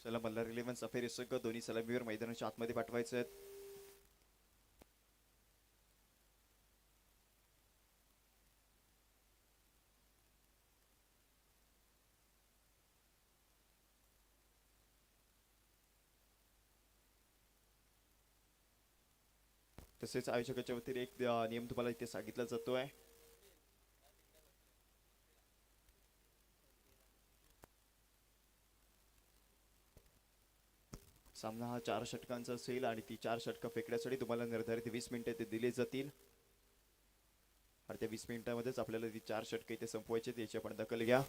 त्याला मल्हार 11 सफेरी संघ दोन्ही सलामीवर मैदानाच्या आतमध्ये पाठवायचे आहेत. तसेच आयोजकाच्या वतीने एक नियम तुम्हाला इथे सांगितला जातोय. सामना हा 4 षटकांचा असेल आणि ती 4 षटकं फेकण्यासाठी तुम्हाला निर्धारित 20 मिनिटे ते दिले जातील आणि त्या 20 मिनिटांमध्येच आपल्याला ती 4 षटकं इथे संपवायची आहेत. याची आपण दखल घ्या.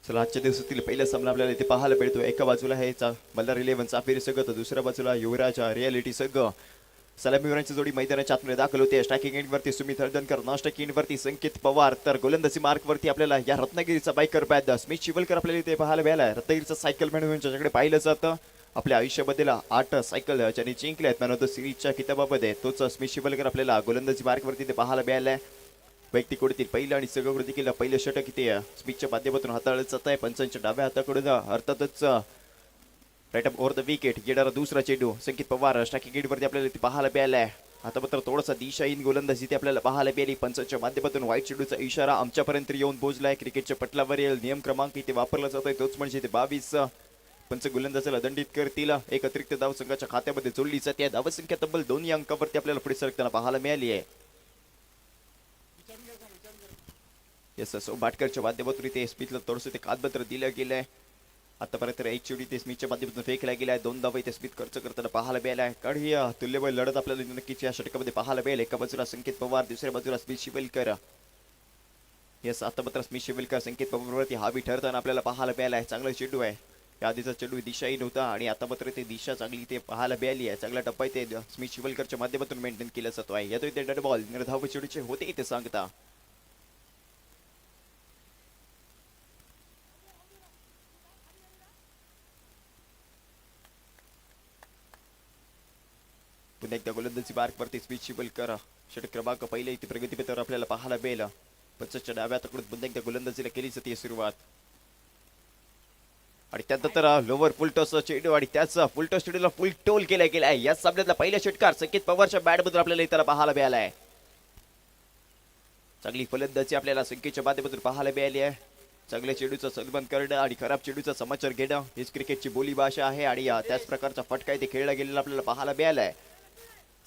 चला आजच्या दिवसातील पहिला सामना आपल्याला इथे पाहायला मिळतो. एका बाजूला आहे मल्हार 11 चाफेरी संघ तर दुसऱ्या बाजूला युवराज रियालिटी संघ. सलामीवरांची जोडी मैदानाच्या आतमध्ये दाखल होते. स्ट्रायकिंग एंडवरती सुमित हळदणकर, नॉन स्ट्रायकिंग एंडवरती संकेत पवार तर गोलंदाजी मार्कवरती आपल्याला या रत्नागिरीचा बायकर बॅद स्मित शिवलकर आपल्याला इथे पाहायला मिळाला. रत्नागिरीचा सायकल मॅन म्हणून ज्याच्याकडे पाहिलं जातं. आपल्या आयुष्यामधील 8 सायकल ज्यांनी जिंकल्या आहेत मॅन ऑफ द सिरीजच्या किताबामध्ये तोच स्मित शिवलकर आपल्याला गोलंदाजी मार्कवरती इथे पाहायला मिळाला आहे. वैयक्तिक कोडीतील पहिलं आणि सगळं देखील पहिलं षटक इथे स्मिथच्या माध्यमातून हाताळलं जात आहे. पंचांच्या डाव्या हाताकडून अर्थातच राईट अप ओव्हर द विकेट येणारा दुसरा चेंडू संकेत पवार स्ट्रायकिंग गेटवरती आपल्याला इथे पाहायला मिळाला आहे. आता मात्र थोडासा दिशाहीन गोलंदाजी इथे आपल्याला पाहायला मिळाली. पंचांच्या माध्यमातून व्हाईट चेंडूचा इशारा आमच्यापर्यंत येऊन पोहोचलाय. क्रिकेटच्या पटलावरील नियम क्रमांक इथे वापरला जातोय तोच म्हणजे इथे 22 पंच गोलंदाजाला दंडित करतील. एक अतिरिक्त धाव संघाच्या खात्यामध्ये जोडली जाते. धावसंख्या तब्बल 2 अंकावरती आपल्याला पुढे सरकताना पाहायला मिळाली आहे. सो बाटकरच्या माध्यमातून इथे स्मिथला थोडंसं ते कागदपत्र दिलं गेलंय. आतापर्यंत एक चेंडू ते स्मिथच्या माध्यमातून फेकला गेलाय. 2 धावा इथे स्मिथ खर्च करताना पाहायला मिळालाय. कारण ही तुल्यबळ लढत आपल्याला नक्कीच या षटकामध्ये पाहायला मिळेल. एका बाजूला संकेत पवार दुसऱ्या बाजूला स्मिथ शिवलकर. आता मात्र स्मिथ शिवलकर संकेत पवारवरती हावी ठरताना आपल्याला पाहायला मिळालाय. चांगला चेंडू आहे. या आधीचा चेंडू दिशाही नव्हता आणि आता मात्र ते दिशा चांगली ते पाहायला मिळाली आहे. चांगला टप्पा इथे स्मिथ शिवलकरच्या माध्यमातून मेंटेन केला जातो आहे. यातून ते डेड बॉल निर्धाव चेंडूचे होते इथे सांगता. पुन्हा एकदा गोलंदाजी मार्कवरती स्मिथ शिवलकर षटक क्रमांक पहिले इथे प्रगतीपथावर आपल्याला पाहायला मिळेल. पंचाच्या डाव्या हाताकडून पुन्हा एकदा गोलंदाजीला केली जाते सुरुवात. आणि त्यानंतर लोवर फुलटॉस चेंडू आणि त्याचा फुलटॉस चेंडूला फुल टोल केला गेलाय. या सामन्यातला पहिला षटकार संकेत पवारच्या बॅट मधून आपल्याला इथं पाहायला मिळालाय. चांगली फलंदाजी आपल्याला संकेतच्या माध्यमातून पाहायला मिळाली आहे. चांगल्या चेंडूचं सन्मान करणं आणि खराब चेंडूचा समाचार घेणं हीच क्रिकेटची बोली भाषा आहे आणि त्याच प्रकारचा फटका इथे खेळला गेलेला आपल्याला पाहायला मिळालाय.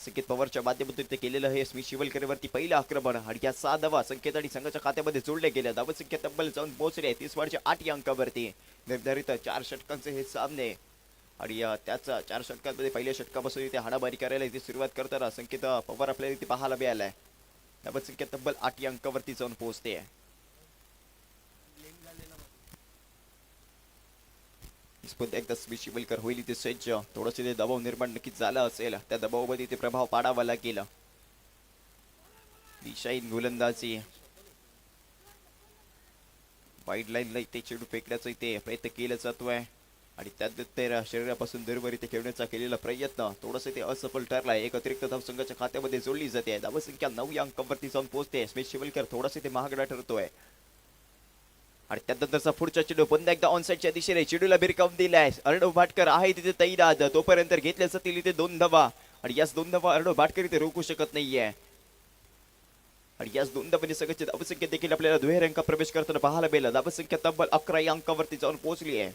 संकेत पवारच्या माध्यमातून ते केलेलं हे स्मिथ शिवलकरवरती पहिलं आक्रमण आणि या 6 धावा संकेत आणि संघाच्या खात्यामध्ये जोडल्या गेल्या. धावा संख्या तब्बल जाऊन पोहोचले 30 अंकावरती. निर्धारित 4 षटकांचे हे सामने आणि त्याचा 4 षटकांमध्ये पहिल्या षटकापासून इथे हाणामारी करायला इथे सुरुवात करताना संकेत पवार आपल्याला इथे पाहायला मिळालाय. धावा संख्या तब्बल 8 अंकावरती जाऊन पोहोचते. एकदा स्मिथ शिवलकर होईल इथे सज्ज. थोडंसं ते दबाव निर्माण नक्कीच झाला असेल. त्या दबावामध्ये ते प्रभाव पाडावा लागेल. दिशाहीन गोलंदाजी वाईड लाईनला इथे चेंडू फेकण्याचा इथे प्रयत्न केला जातोय आणि त्यानंतर शरीरापासून दूरवर इथे खेळण्याचा केलेला प्रयत्न थोडंसं ते असफल ठरलाय. एक अतिरिक्त धाव संघाच्या खात्यामध्ये जोडली जाते. धावा संख्या 9 अंकावरती जाऊन पोहोचते. स्मिथ शिवलकर थोडासा ते महागडा ठरतोय आणि त्यानंतरचा पुढचा चेंडू पुन्हा एकदा ऑनसाइडच्या दिशेने चेंडूला भिरकावून दिलाय. अर्णव भाटकर आहे तिथे तैनात. तोपर्यंत घेतल्या जातील इथे 2 धावा आणि याच 2 धावा अर्णव भाटकर इथे रोखू शकत नाहीये आणि याच 2 धावांनी संघाची धावसंख्या देखील आपल्याला दुहेरी अंकात प्रवेश करताना पाहायला मिळाला. धावसंख्या तब्बल 11 अंकावरती जाऊन पोहोचली आहे.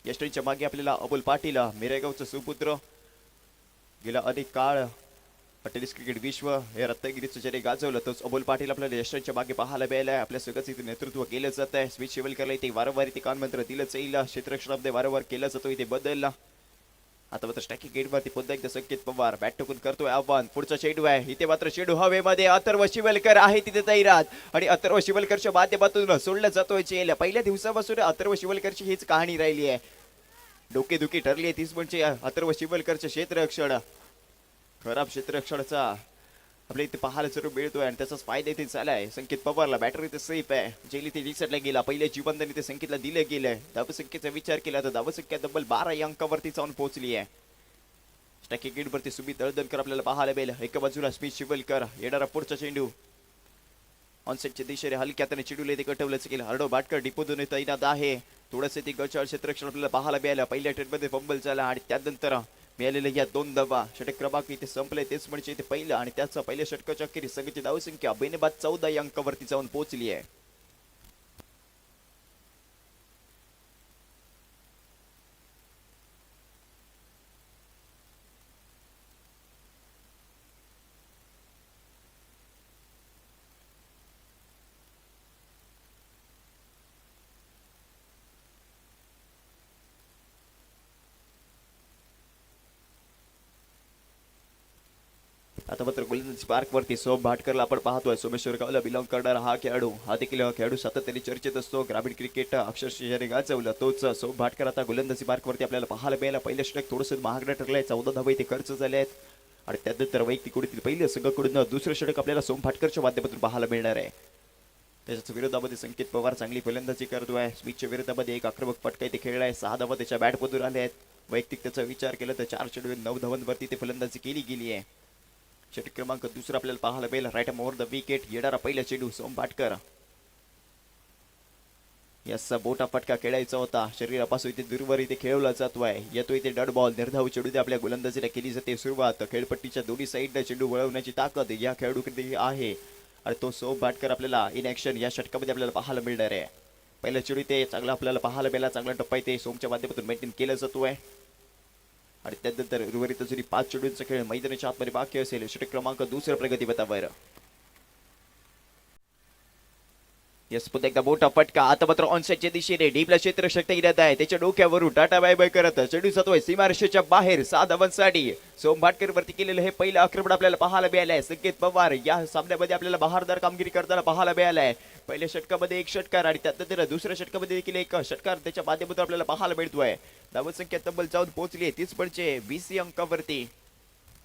यष्टींच्या मागे आपल्याला अबुल पाटील मिरेगावचा सुपुत्र गेला अनेक काळ टेनिस क्रिकेट विश्व हे रत्नागिरीचं ज्याने गाजवलं तोच अबुल पाटील आपल्याला यशांच्या मागे पाहायला मिळालाय. आपल्या सगळंच इथे नेतृत्व केलं जात आहे. स्मिथ शिवलकरला इथे वारंवार इथे कानमंत्र दिलं जाईल. क्षेत्ररक्षणामध्ये वारंवार केला जातो इथे बदलला. आता मात्र स्टॅकिंग गेटवरती पुन्हा एकदा संकेत पवार बॅट टोकून करतोय आव्हान. पुढचा चेंडू आहे इथे मात्र चेंडू हवेमध्ये. अथर्व शिवलकर आहे तिथे तैनात आणि अथर्व शिवलकरच्या माध्यमातून सोडला जातोय चेल. पहिल्या दिवसापासून अथर्व शिवलकरची हीच कहाणी राहिली आहे. डोकेदुखी ठरली आहे तीच म्हणजे अथर्व शिवलकरचे क्षेत्ररक्षण. खराब क्षेत्ररक्षणाचा आपल्या इथे पाहायला जरूर मिळतोय आणि त्याचाच फायदा इथे झालाय. संकेत पवारला बॅटर इथे सेफ आहे. जेल इथे रिसेटला गेला. पहिल्या जीवनदान इथे संकेतला दिलं गेलंय. धावसंख्येचा विचार केला तर धावसंख्या तब्बल 12 अंकावरती जाऊन पोहोचली आहे. स्टॅकिंग गेटवरती सुमित तळदनकर आपल्याला पाहायला मिळेल. एका बाजूला स्मिथ शिवलकर. येणारा पुढचा चेंडू ऑनसेटच्या दिशेने हलक्यात चेंडूला इथे कटवलंच गेलं. अर्णव भाटकर डिपोजून तैनात आहे. थोडंसं ते गचाळ क्षेत्ररक्षण आपल्याला पाहायला मिळालं. पहिल्या टेटमध्ये फंबल झाला आणि त्यानंतर मिळालेल्या या 2 धावा षटक क्रमांक इथे संपले तेच म्हणजे इथे पहिलं आणि त्याचा पहिल्या षटकाच्या अखेरीस संघाची धावसंख्या बेनबाद 14 अंकावरती जाऊन पोहोचली आहे. आता मात्र गोलंदाजी पार्क वरती सोम भाटकरला आपण पाहतोय. सोमेश्वर गावला बिलॉंग करणारा हा खेळाडू सातत्याने चर्चेत असतो. ग्रामीण क्रिकेट अक्षरशः ज्याने गाजवलं तोच सोम भाटकर आता गोलंदाजी पार्क वरती आपल्याला पाहायला मिळाला. पहिल्या षटक थोडंसं महागडा ठरलंय. 14 धावा इथे खर्च झाले आहेत आणि त्यानंतर वैयक्तिक कुठेतरी पहिल्या संघाकडून दुसरं षटक आपल्याला सोम भाटकरच्या माध्यमातून पाहायला मिळणार आहे. त्याच्याच विरोधामध्ये संकेत पवार चांगली फलंदाजी करतोय. स्मिथच्या विरोधामध्ये एक आक्रमक फटका इथे खेळलाय. 6 धावा त्याच्या बॅटमधून आल्या आहेत. वैयक्तिक त्याचा विचार केला तर 4 चेंडू 9 धावांवरती ते फलंदाजी केली गेली आहे. षटक क्रमांक दुसरा आपल्याला पाहायला मिळेल. Right over the wicket. येणारा पहिला चेंडू सोम भाटकर. याचा बोटा फटका खेळायचा होता. शरीरापासून इथे दूरवर इथे खेळवला जातोय. येतो इथे डॉट बॉल. निर्धाव चेंडू आपल्या गोलंदाजीला केली जाते सुरुवात. खेळपट्टीच्या दोन्ही साईडला चेंडू वळवण्याची ताकद या खेळाडूकडे आहे आणि तो सोम भाटकर आपल्याला इन ऍक्शन या षटकामध्ये आपल्याला पाहायला मिळणार आहे. पहिला चेंडू ते चांगला आपल्याला पाहायला मिळाला. चांगला टप्पा इथे सोमच्या माध्यमातून मेंटेन केला जातोय आणि त्यानंतर उर्वरित जरी 5 चेंडूंचा खेळ मैदानाच्या आतमध्ये बाकी असेल. षटक क्रमांक दुसऱ्या प्रगतीपथावर. यस पुन्हा एकदा मोठा फटका. आता मात्र ऑनसाइडच्या दिशेने डीपला क्षेत्ररक्षक येत आहे. त्याच्या डोक्यावरून टाटा बाय बाय करत चेंडू जातोय सीमारेषेच्या बाहेर 6 धावांसाठी. सोम भाटकर वरती केलेलं हे पहिलं आक्रमण आपल्याला पाहायला मिळालंय. संकेत पवार या सामन्यामध्ये आपल्याला बहारदार कामगिरी करताना पाहायला मिळालाय. पहिल्या षटकामध्ये 1 षटकार आणि त्यानंतर दुसऱ्या षटकामध्ये देखील 1 षटकार त्याच्या माध्यमातून आपल्याला पाहायला मिळतोय. धावसंख्या तब्बल जाऊन पोहोचली. तीच म्हणजे 20 अंकावरती.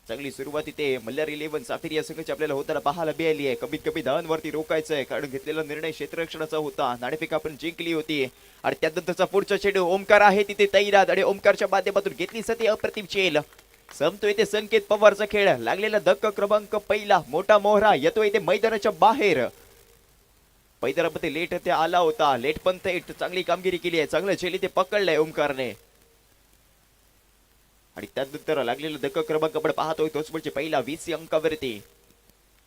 चांगली सुरुवात इथे मल्हार 11 साफिर या संघाची आपल्याला होताना पाहायला मिळाली आहे. कमीत कमी धावांवरती रोखायचंय कारण घेतलेला निर्णय क्षेत्ररक्षणाचा होता. नाणेफेक आपण जिंकली होती आणि त्यानंतरचा पुढचा चेंडू ओमकार आहे तिथे तैनात आणि ओमकारच्या माध्यमातून घेतली जाते अप्रतिम चेल. संपतो इथे संकेत पवारचा खेळ. लागलेला धक्का क्रमांक पहिला. मोठा मोहरा येतो इथे मैदानाच्या बाहेर. मैदानामध्ये लेट ते आला होता, लेट पण थेट चांगली कामगिरी केली आहे, चांगलं झेली ते पकडलंय ओमकारने. आणि त्यानंतर लागलेला धक्का क्रमांक आपण पाहतोय तोच म्हणजे पहिला 20 अंकावरती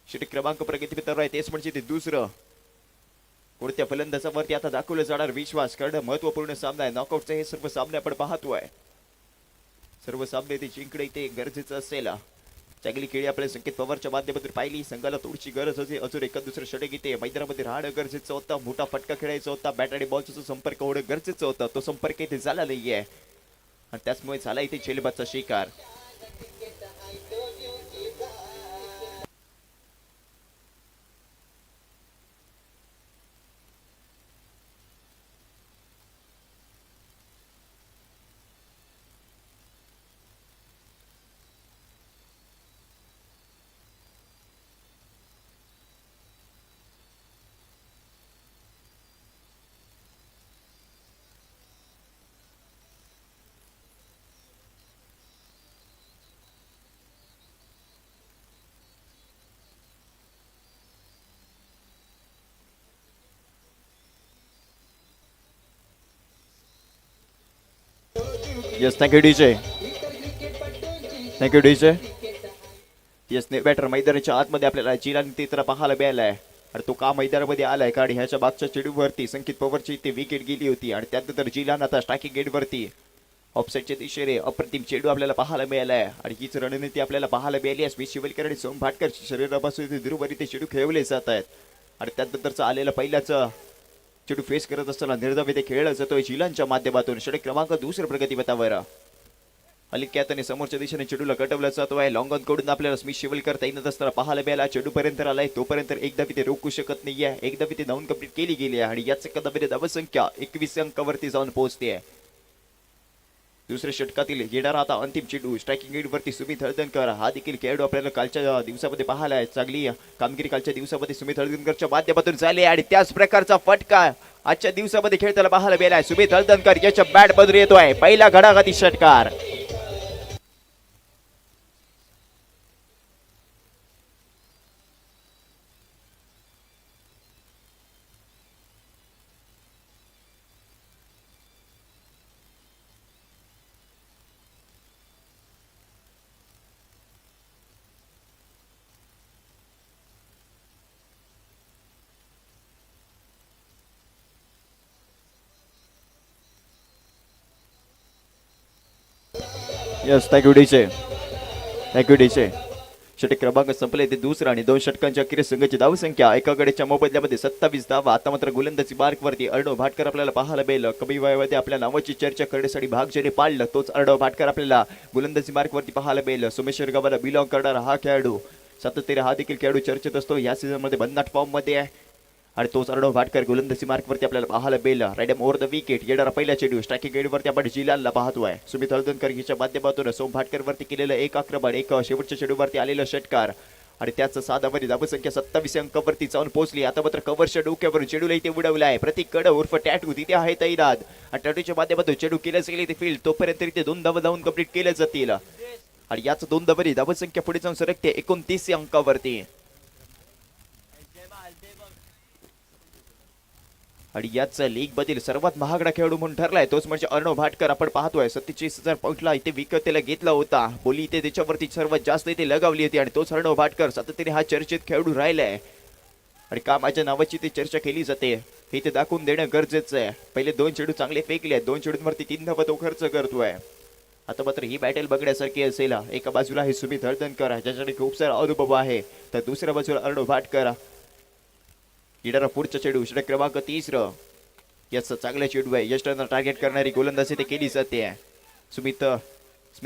षटक क्रमांक प्रगतीपथावर आहे, तेच म्हणजे ते दुसरं. कोणत्या फलंदाजावरती आता दाखवलं जाणार विश्वास, कारण महत्वपूर्ण सामना आहे. नॉकआउटचे हे सर्व सामने आपण पाहतोय, सर्व सामने ते जिंकणे ते गरजेचं असेल. चांगली खेळी आपल्या संकेत पवारच्या माध्यमातून पाहिली. संघाला थोडीशी गरज होती, अजून एका दुसरं षटक इथे मैदानामध्ये राहणं गरजेचं होतं, मोठा फटका खेळायचा होता, बॅट आणि बॉलचा संपर्क होणं गरजेचं होतं. तो संपर्क इथे झाला नाहीये आणि त्याचमुळे झाला इथे झेलबादचा शिकार. Yes, thank you DJ, thank you DJ. Yes, batter मैदानाच्या आतमध्ये आपल्याला जिलान चित्र पाहायला मिळालाय. आणि तो का मैदानामध्ये आलाय कारण ह्याच्या मागच्या चेडूवरती संकेत पवारची ती विकेट गेली होती आणि त्यानंतर जिलान आता स्ट्रायकिंग गेटवरती ऑफसाईडच्या दिशेने अप्रतिम चेंडू आपल्याला पाहायला मिळालाय. आणि हीच रणनीती आपल्याला पाहायला मिळाली आहे. स्मिथ शिवलकर आणि सोम भाटकर शरीरापासून दूरवरी ते चेंडू खेळवले जात आहेत. आणि त्यानंतरचा आलेला पहिल्याच चेंडू फेस करत असताना निर्धाव इथे खेळला जातोय जिलांच्या माध्यमातून. षटक क्रमांक दुसऱ्या प्रगतीपथावर अलिक्यातने समोरच्या दिशेने चेंडूला कटवला जातोय. लॉंग ऑन कडून आपल्याला स्मिथ शिवलकर तैनात असताना पाहायला मिळाला. चेंडू पर्यंत आलाय, तोपर्यंत एकदा ते रोखू शकत नाहीये, एकदा ते धावून कंप्लीट केली गेली आहे आणि याच एकंदरीत धावसंख्या 21 अंकावरती जाऊन पोहोचते आहे. दुसऱ्या षटकातील येणारा आता अंतिम चेंडू स्ट्रायकिंग गेटवरती सुमित हळदणकर हा देखील खेळाडू आपल्याला कालच्या दिवसामध्ये पाहायला आहे. चांगली कामगिरी कालच्या दिवसामध्ये सुमित हळदणकरच्या माध्यमातून झाली आणि त्याच प्रकारचा फटका आजच्या दिवसामध्ये खेळताना पाहायला मिळाला. सुमित हळदणकर याच्या बॅट बदलून येतोय पहिला घडाघाती षटकार. Yes, thank you DJ, thank you DJ. षटक क्रमांक संपले ते दुसरा आणि 2 षटकांच्या अखेरीस संघाची धावसंख्या एका गड्याच्या मोबदल्यामध्ये 27 धावा. आता मात्र गोलंदाजी मार्कवरती अर्णव भाटकर आपल्याला पाहायला मिळेल. कमी वयामध्ये आपल्या नावाची चर्चा करण्यासाठी भाग ज्याने पाडलं तोच अर्णव भाटकर आपल्याला गोलंदाजी मार्कवरती पाहायला मिळेल. सोमेश्वर गावाला बिलॉंग करणारा हा खेळाडू सातत्याने हा देखील खेळाडू चर्चेत असतो. या सीझनमध्ये भन्नाट फॉर्म मध्ये आहे आणि तोच अर्णव भाटकर गोलंदाजी मार्कवरती आपल्याला पाहायला मिळेल. रायडम ओव्हर द विकेट येणारा पहिला चेंडू स्ट्रायकिंग गेटवरती आपण जिलानला पाहतोय. सुमित हळदणकर याच्या माध्यमातून सोम भाटकर वरती केलेलं एक आक्रमण, एक शेवटच्या चेंडूवरती आलेलं षटकार आणि त्याच साधावरी धावसंख्या 27 अंकावरती जाऊन पोहोचली. आता मात्र कव्हरच्या डोक्यावरून चेंडूला इथे उडवला आहे. प्रतीक कड उर्फ टॅटू तिथे आहे तैनात आणि टॅटूच्या माध्यमातून चेंडू केल्याच गेले ते फील्ड तोपर्यंत इथे 2 धावा धावून कंप्लीट केल्या जातील आणि याच 2 धावांनी धावसंख्या पुढे जाऊन सरकते 29 अंकावरती. आणि याच लीग मधील सर्वात महागडा खेळाडू म्हणून ठरलाय तोच म्हणजे अर्णव भाटकर. आपण पाहतोय 47,000 पॉईंटला इथे विकतेला घेतला होता. बोली इथे त्याच्यावरती सर्वात जास्त इथे लगावली होती आणि तोच अर्णव भाटकर सातत्याने हा चर्चेत खेळाडू राहिलाय आणि का माझ्या नावाची ती चर्चा केली जाते हे ते दाखवून देणं गरजेचं आहे. पहिले 2 चेंडू चांगले फेकले, 2 चेंडूंवरती 3 धावा तो खर्च करतोय. आता मात्र ही बॅटल बघण्यासारखी असेल. एका बाजूला आहे सुमित हळदणकर ज्याच्याकडे खूप सारा अनुभव आहे, तर दुसऱ्या बाजूला अर्णव भाटकर. येणारा पुढचा चेंडू षटक क्रमांक 3 याच चांगला चेंडू आहे. यष्टरना टार्गेट करणारी गोलंदाजी ते केली जाते. स्मिथ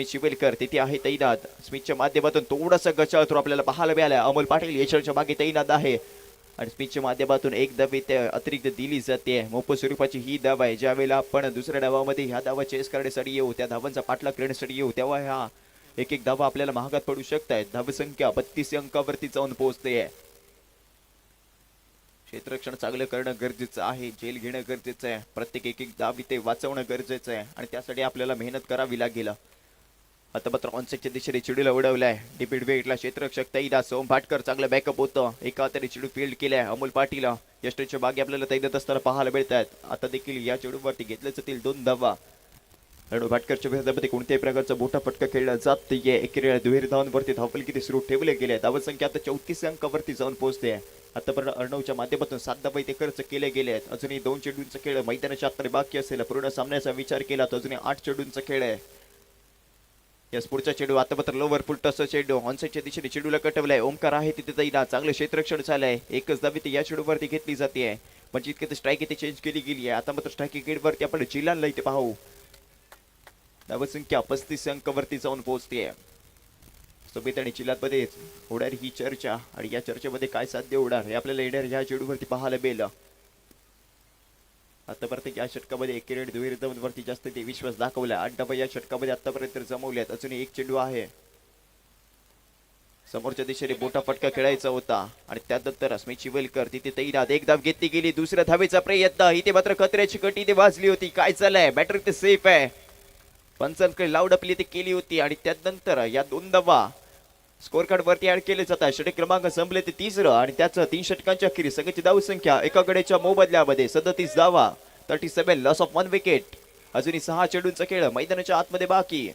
शिवलकर तिथे आहे तैनात. स्मिथच्या माध्यमातून थोडासा गचाळ थ्रो आपल्याला पाहायला मिळाला. अमोल पाटील यशच्या मागे तैनात आहे आणि स्मिथच्या माध्यमातून एक धाव इथे अतिरिक्त दिली जाते. मोफत स्वरूपाची ही धाव आहे. ज्यावेळेला आपण दुसऱ्या डावामध्ये ह्या धावा चेस करण्यासाठी येऊ, त्या धावांचा पाठलाग करण्यासाठी येऊ, तेव्हा ह्या एक धावा आपल्याला महागात पडू शकतायत. धावसंख्या 32 अंकावरती जाऊन पोहोचते. क्षेत्ररक्षण चांगलं करणं गरजेचं आहे, झेल घेणं गरजेचं आहे, प्रत्येक एक धाव इथे वाचवणं गरजेचं आहे आणि त्यासाठी आपल्याला मेहनत करावी लागेल. आता मात्र ऑनसेटच्या दिशेने चेडूला उडवलाय. डिपीट वेटला क्षेत्ररक्षक तैदा. सोम भाटकर चांगलं बॅकअप होतं. एका हाताने चेडू फील्ड केलाय. अमोल पाटील यष्टीच्या बागे आपल्याला तैनात असताना पाहायला मिळत आहेत. आता देखील या चेडूवरती घेतले जातील 2 धावा. रणू भाटकरच्या विरोधामध्ये कोणत्याही प्रकारचा मोठा फटका खेळला जात नाहीये. एकेरीला दुहेरी धावांवरती धावफल किती सुरू ठेवले गेले. धावत संख्या आता 34 अंकावरती जाऊन पोहोचते. आतापर्यंत अर्णवच्या माध्यमातून 7 धावा इथे खर्च केले गेले आहेत. अजूनही 2 चेंडूंचा खेळ मैदानाच्या आतमध्ये बाकी असेल. पूर्ण सामन्याचा विचार केला तर अजूनही 8 चेंडूंचा खेळ आहे. या पुढचा चेंडू आता मात्र लोवर फुल टस चेंडू ऑनसाइडच्या दिशेने चेंडूला कटवलाय. ओमकार आहे तिथे तैनात. चांगलं क्षेत्ररक्षण झालंय. एकच धाव या चेंडूवरती घेतली जाते. म्हणजे इतके स्ट्राईक इथे चेंज केली गेली आहे. आता मात्र स्ट्राईकिंग गेटवरती आपण जिलानला इथे पाहू. धावसंख्या 35 अंकावरती जाऊन पोहोचते. सुमित आणि चिलात होणार ही चर्चा आणि या चर्चेमध्ये काय साध्य होणार हे आपल्याला येणार ह्या चेंडूवरती पाहायला मिळेल. आतापर्यंत या षटकामध्ये एकेरी आणि दुहेरी धावांवरती जास्त ते विश्वास दाखवला. 8 धावा या षटकामध्ये आतापर्यंत जमवल्यात. अजून एक चेंडू आहे. समोरच्या दिशेने मोठा फटका खेळायचा होता आणि त्यानंतर अस्मित चिवलकर तिथे तैनात. एक धाव घेतली गेली. दुसऱ्या धावेचा प्रयत्न. इथे मात्र खतऱ्याची कटी इथे वाजली होती. काय चाललंय. बॅटर इथे सेफ आहे. पंचांकडे लाऊड अपील इथे केली होती आणि त्यानंतर या 2 धावा स्कोर कार्ड वरती ऍड केले जातात. षटक क्रमांक संपले ते 3रं आणि त्याचं 3 षटकांच्या अखेरीस सगळ्याची धाव संख्या एका गड्याच्या मोबदल्यामध्ये 37 धावा. 37 लॉस ऑफ 1 विकेट. अजूनही 6 चेंडूंचा खेळ मैदानाच्या आतमध्ये बाकी.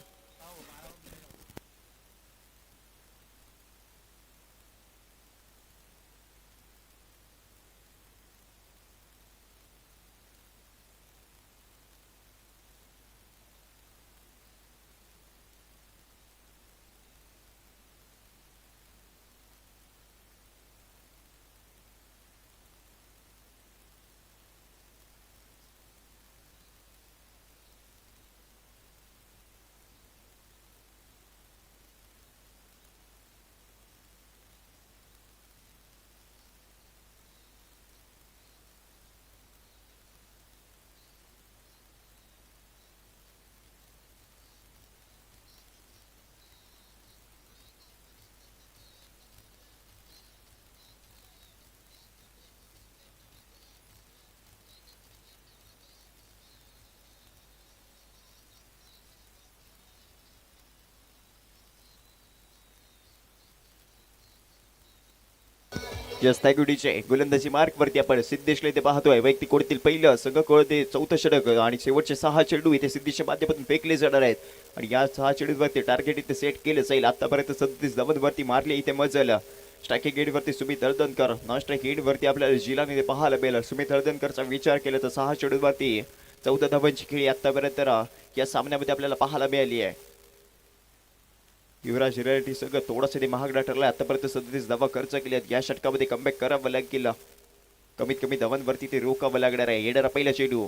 यस्तागुडीचे गोलंदाजी मार्क वरती आपण सिद्धेशला इथे पाहतोय. वैयक्तिक कोडतील पहिलं संघ कोळते 4थं षटक आणि शेवटचे 6 चेंडू इथे सिद्धेशच्या माध्यमातून फेकले जाणार आहेत आणि या 6 चेंडूवरती टार्गेट इथे सेट केलं जाईल. आतापर्यंत 37 धावांवरती मारले इथे मजल. स्ट्रायकिंग गेट वरती Sumit Haldankar. Non strike gate वरती आपल्याला जिलान इथे पाहायला मिळेल. सुमित हळदणकरचा विचार केला तर 6 चेंडूवरती 14 धावांची खेळी आतापर्यंत या सामन्यामध्ये आपल्याला पाहायला मिळाली आहे. युवराज रियालिटी सगळं थोडंसं महागडा ठरलाय. आतापर्यंत 37 धावा खर्च केल्यात. या षटकामध्ये कमबॅक करावं लागेल. कमीत कमी धावांवरती ते रोकावं लागणार आहे. येणारा पहिला चेंडू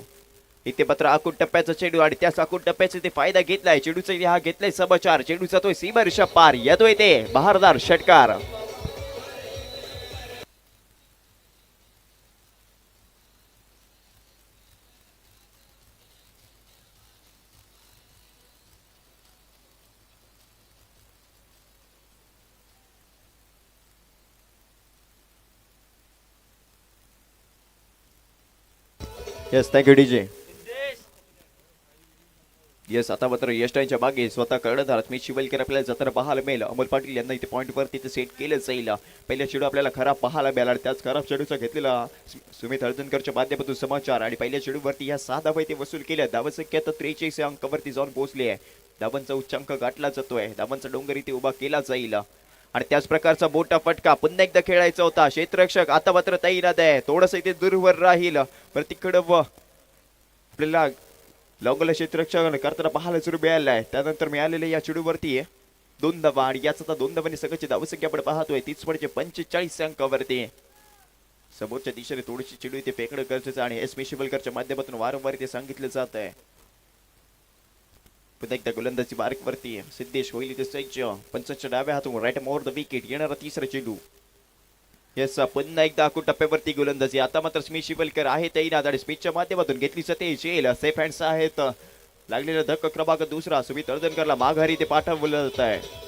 इथे मात्र आखूड टप्प्याचा चेंडू आणि त्या आखूड टप्प्याचा ते फायदा घेतलाय. चेंडूचा हा घेतलाय समाचार. चेंडू जातोय सीमारेषा पार. येतोय ते बहारदार षटकार. Yes thank you DJ. येस आता मात्र यष्टांच्या बागे स्वतः कर्णधार स्मित शिवलकर आपल्याला जाताना पाहायला मिळेल. अमोल पाटील यांना इथे पॉईंटवर तिथे सेट केलं जाईल. पहिल्या चेंडू आपल्याला खराब पाहायला मिळाला. त्याच खराब चेंडूचा घेतलेला सुमित हळदणकरच्या माध्यमातून समाचार आणि पहिल्या चेंडूवरती या 6 धावा इथे वसूल केल्या. धावसंख्या तर 43 अंकावरती जाऊन पोहोचली आहे. धावांचा उच्चांक गाठला जातोय. धावांचा डोंगर इथे उभा केला जाईल आणि त्याच प्रकारचा मोठा फटका पुन्हा एकदा खेळायचा होता. क्षेत्ररक्षक आता मात्र तैनात आहे. थोडस इथे दूरवर राहील. प्रतिकडं आपल्याला लवंगला क्षेत्ररक्षण करताना पाहायला सुरू मिळालं आहे. त्यानंतर मिळालेल्या या चेंडूवरती 2 धावा आणि याच आता 2 धावांनी सगळ्याची धावसंख्या आपण पाहतोय 30 म्हणजे 45 अंकावरती. समोरच्या दिशेने थोडीशी चेंडू इथे फेकणं गरजेचं आणि एस मिशिबलकरच्या माध्यमातून वारंवार इथे सांगितलं जात आहे. पुन्हा एकदा गोलंदाजी मार्क वरती सिद्धेश होईल इथे सज्ज. पंचांच्या डाव्या हातून राईट मोर द विकेट. येणारा 3रा चेंडू. येस पुन्हा एकदा आखूड टप्प्यावरती गोलंदाजी. आता मात्र स्मित शिवलकर आहे तैनात आणि स्मितच्या माध्यमातून घेतली जाते जेल. सेफ हँड्स आहेत. लागलेला धक्का क्रमांक 2 सुमित हळदणकरला माघारी ते पाठवलं जात आहे.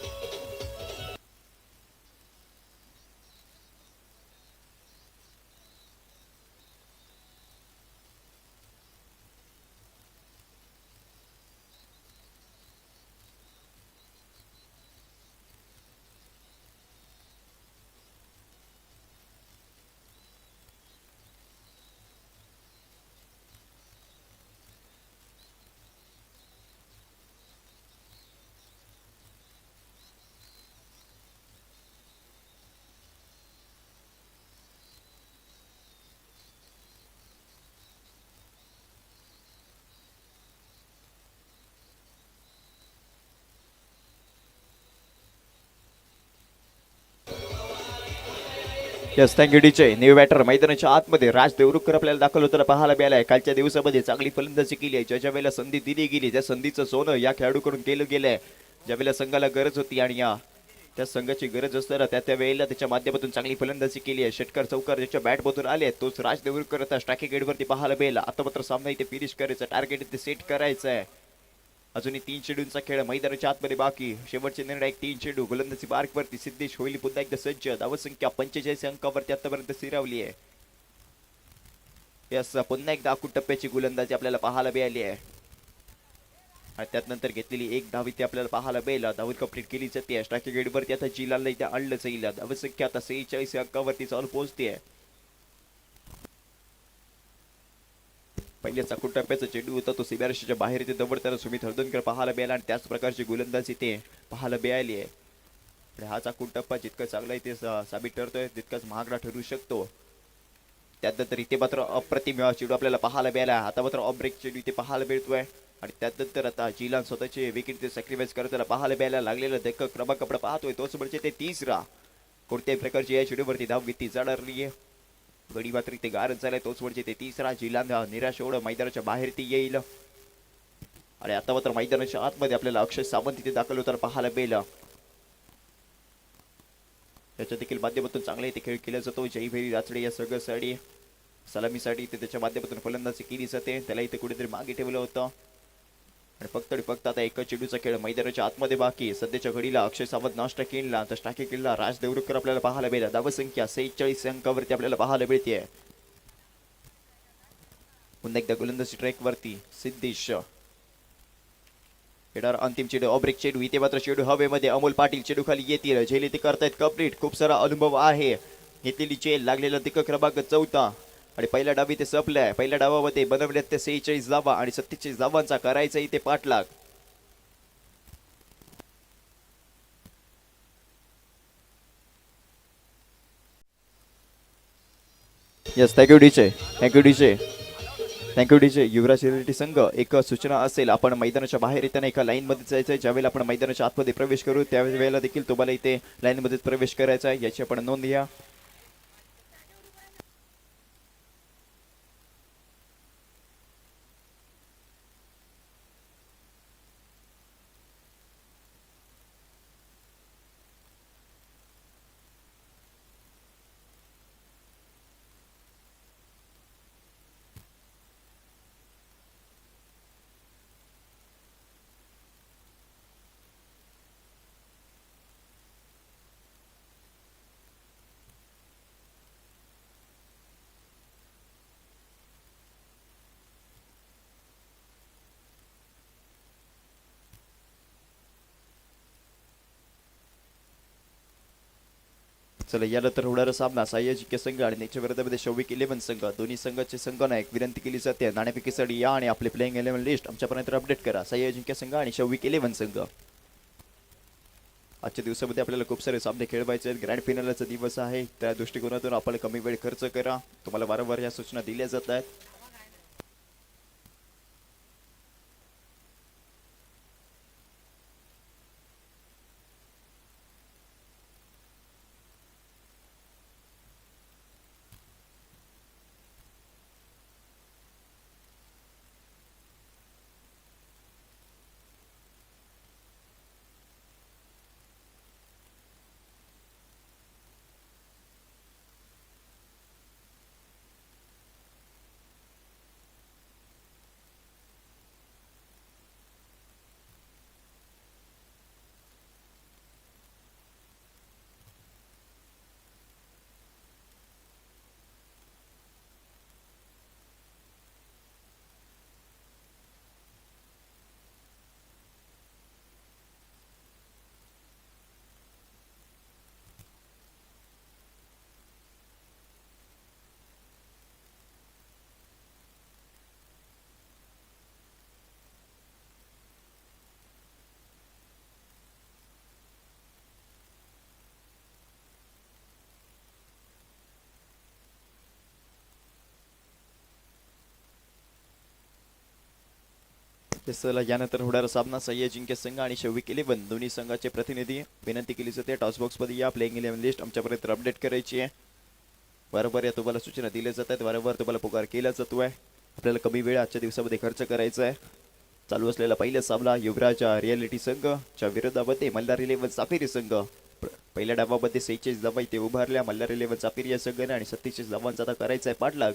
Yes thank you DJ. New batter मैदानाच्या आतमध्ये राज देवरुखकर आपल्याला दाखल होताना पाहायला मिळालाय. कालच्या दिवसामध्ये चांगली फलंदाजी केली आहे. ज्या वेळेला संधी दिली गेली त्या संधीचं सोनं या खेळाडूकडून केलं गेलंय. ज्या वेळेला संघाला गरज होती आणि त्या संघाची गरज असताना त्या वेळेला त्याच्या माध्यमातून चांगली फलंदाजी केली आहे. षटकार चौकार ज्याच्या बॅट मधून आले तोच राज देवरुखकर आता स्ट्रायकिंग एंडवरती पाहायला मिळाला. आता मात्र सामना इथे फिनिश करायचं, टार्गेट इथे सेट करायचं आहे. अजूनही 3 चेंडूंचा खेळ मैदानाच्या आतमध्ये बाकी. शेवटचे निर्णायक 3 चेंडू. गोलंदाजी मार्कवरती सिद्धेश होईल पुन्हा एकदा सज्ज. धावसंख्या 45 अंकावरती आतापर्यंत स्थिरावली आहे. यस पुन्हा एकदा आखूड टप्प्याची गोलंदाजी आपल्याला पाहायला मिळाली आहे आणि त्यानंतर घेतलेली एक धाव इथे आपल्याला पाहायला मिळाला. धावत कंप्लीट केली जाते. स्ट्रायकिंग एंडवरती आता जिलाला इथे आणलं जाईल. धावसंख्या आता 46 अंकावरती चालू पोहोचते. पहिल्या चाकूड टप्प्याचा चेंडू होता तो सीमारेषेच्या बाहेर इथे दवडताना सुमित हळदणकर पाहायला मिळाला आणि त्याच प्रकारची गोलंदाजी इथे पाहायला मिळाली आहे. आणि हा चाकूड टप्पा जितका चांगला इथे साबित ठरतोय तितकाच महागडा ठरू शकतो. त्यानंतर इथे मात्र अप्रतिम चेंडू आपल्याला पाहायला मिळाला. आता मात्र ऑफ ब्रेक चेंडू इथे पाहायला मिळतोय आणि त्यानंतर आता जिलान स्वतःचे विकेट ते सॅक्रिफाईस करताना पाहायला मिळायला लागलेला धक्का क्रमांक आपण पाहतोय तोच म्हणजे ते 3रा. कोणत्याही प्रकारची या चेंडूवरती धाव घेतली जाणार नाहीये. गडी मात्र इथे गारच झालाय तोच म्हणजे ते 3रा. जिलान निराश एवढं मैदानाच्या बाहेर ती येईल आणि आता मात्र मैदानाच्या आतमध्ये आपल्याला अक्षय सावंत इथे दाखल होताना पाहायला मिळाला. त्याच्या देखील माध्यमातून चांगला इथे खेळ केला जातो. जयभैरी राचडे या सगळ्यासाठी सलामीसाठी इथे त्याच्या माध्यमातून फलंदाजी केली जाते. त्याला इथे कुठेतरी मागे ठेवलं होतं आणि फक्त आता एका चेंडूचा खेळ मैदानाच्या आतमध्ये बाकी. सध्याच्या घडीला अक्षय सावंत नाश्ता केला तर स्ट्रायकिंग केला राज देवरुखकर आपल्याला पाहायला मिळाला. धावसंख्या 46 अंकावरती आपल्याला पाहायला मिळते. पुन्हा एकदा गोलंदाजी ट्रॅक वरती सिद्धेश. येणार अंतिम चेंडू ऑब्रेक चेंडू. इथे मात्र चेंडू हवेमध्ये. अमोल पाटील चेंडू खाली येतील. झेल इथे करतायत कंप्लीट. खूप सारा अनुभव आहे. घेतलेली चेल लागलेला दिक्क क्रमांक 4 आणि पहिल्या डावी ते संपलाय. पहिल्या डावामध्ये बनवल्यात ते 46 धावा आणि 47 धावांचा करायचा इथे पाठलाग. Yes thank you DJ. Thank you DJ. Thank you DJ. Yuvraj reality संघ एक सूचना असेल, आपण मैदानाच्या बाहेर येताना एका लाईन मध्ये जायचं आहे. ज्यावेळेला आपण मैदानाच्या आतमध्ये प्रवेश करू त्यावेळेला देखील तुम्हाला इथे लाईन मध्ये प्रवेश करायचा आहे, याची आपण नोंद घ्या. चला यानंतर होणारा सामना सह्याजिंक्य संघ आणि त्याच्या विरोधामध्ये शौविक 11 संघ. दोन्ही संघाचे संघनायक विनंती केली जाते नाणेफेकीसाठी या आणि आपले प्लेइंग 11 लिस्ट आमच्यापर्यंत अपडेट करा. सह्याजिंक्य संघ आणि शौविक 11 संघ. आजच्या दिवसामध्ये आपल्याला खूप सारे सामने खेळवायचे आहेत. ग्रँड फिनालचा दिवस आहे, त्या दृष्टिकोनातून आपण कमी वेळ खर्च करा. तुम्हाला वारंवार या सूचना दिल्या जात आहेत. चला यानंतर होणारा सामना सह्याजिंक्य संघ आणि शौविक 11 दोन्ही संघाचे प्रतिनिधी. विनंती केली जाते टॉस बॉक्स मध्ये या प्लेइंग 11 लिस्ट आमच्यापर्यंत अपडेट करायची आहे. वारंवार या तुम्हाला सूचना दिल्या जात आहेत, वारंवार तुम्हाला पुकार केला जातोय. आपल्याला कमी वेळ आजच्या दिवसामध्ये खर्च करायचा आहे. चालू असलेला पहिला सामना युवराजा रियालिटी संघच्या विरोधामध्ये मल्हार 11 साफेरी संघ. पहिल्या डावामध्ये 46 धावा इथे उभारल्या मल्हार 11 साफेरी या संघाने आणि 37 धावांचा आता करायचा आहे पाठलाग.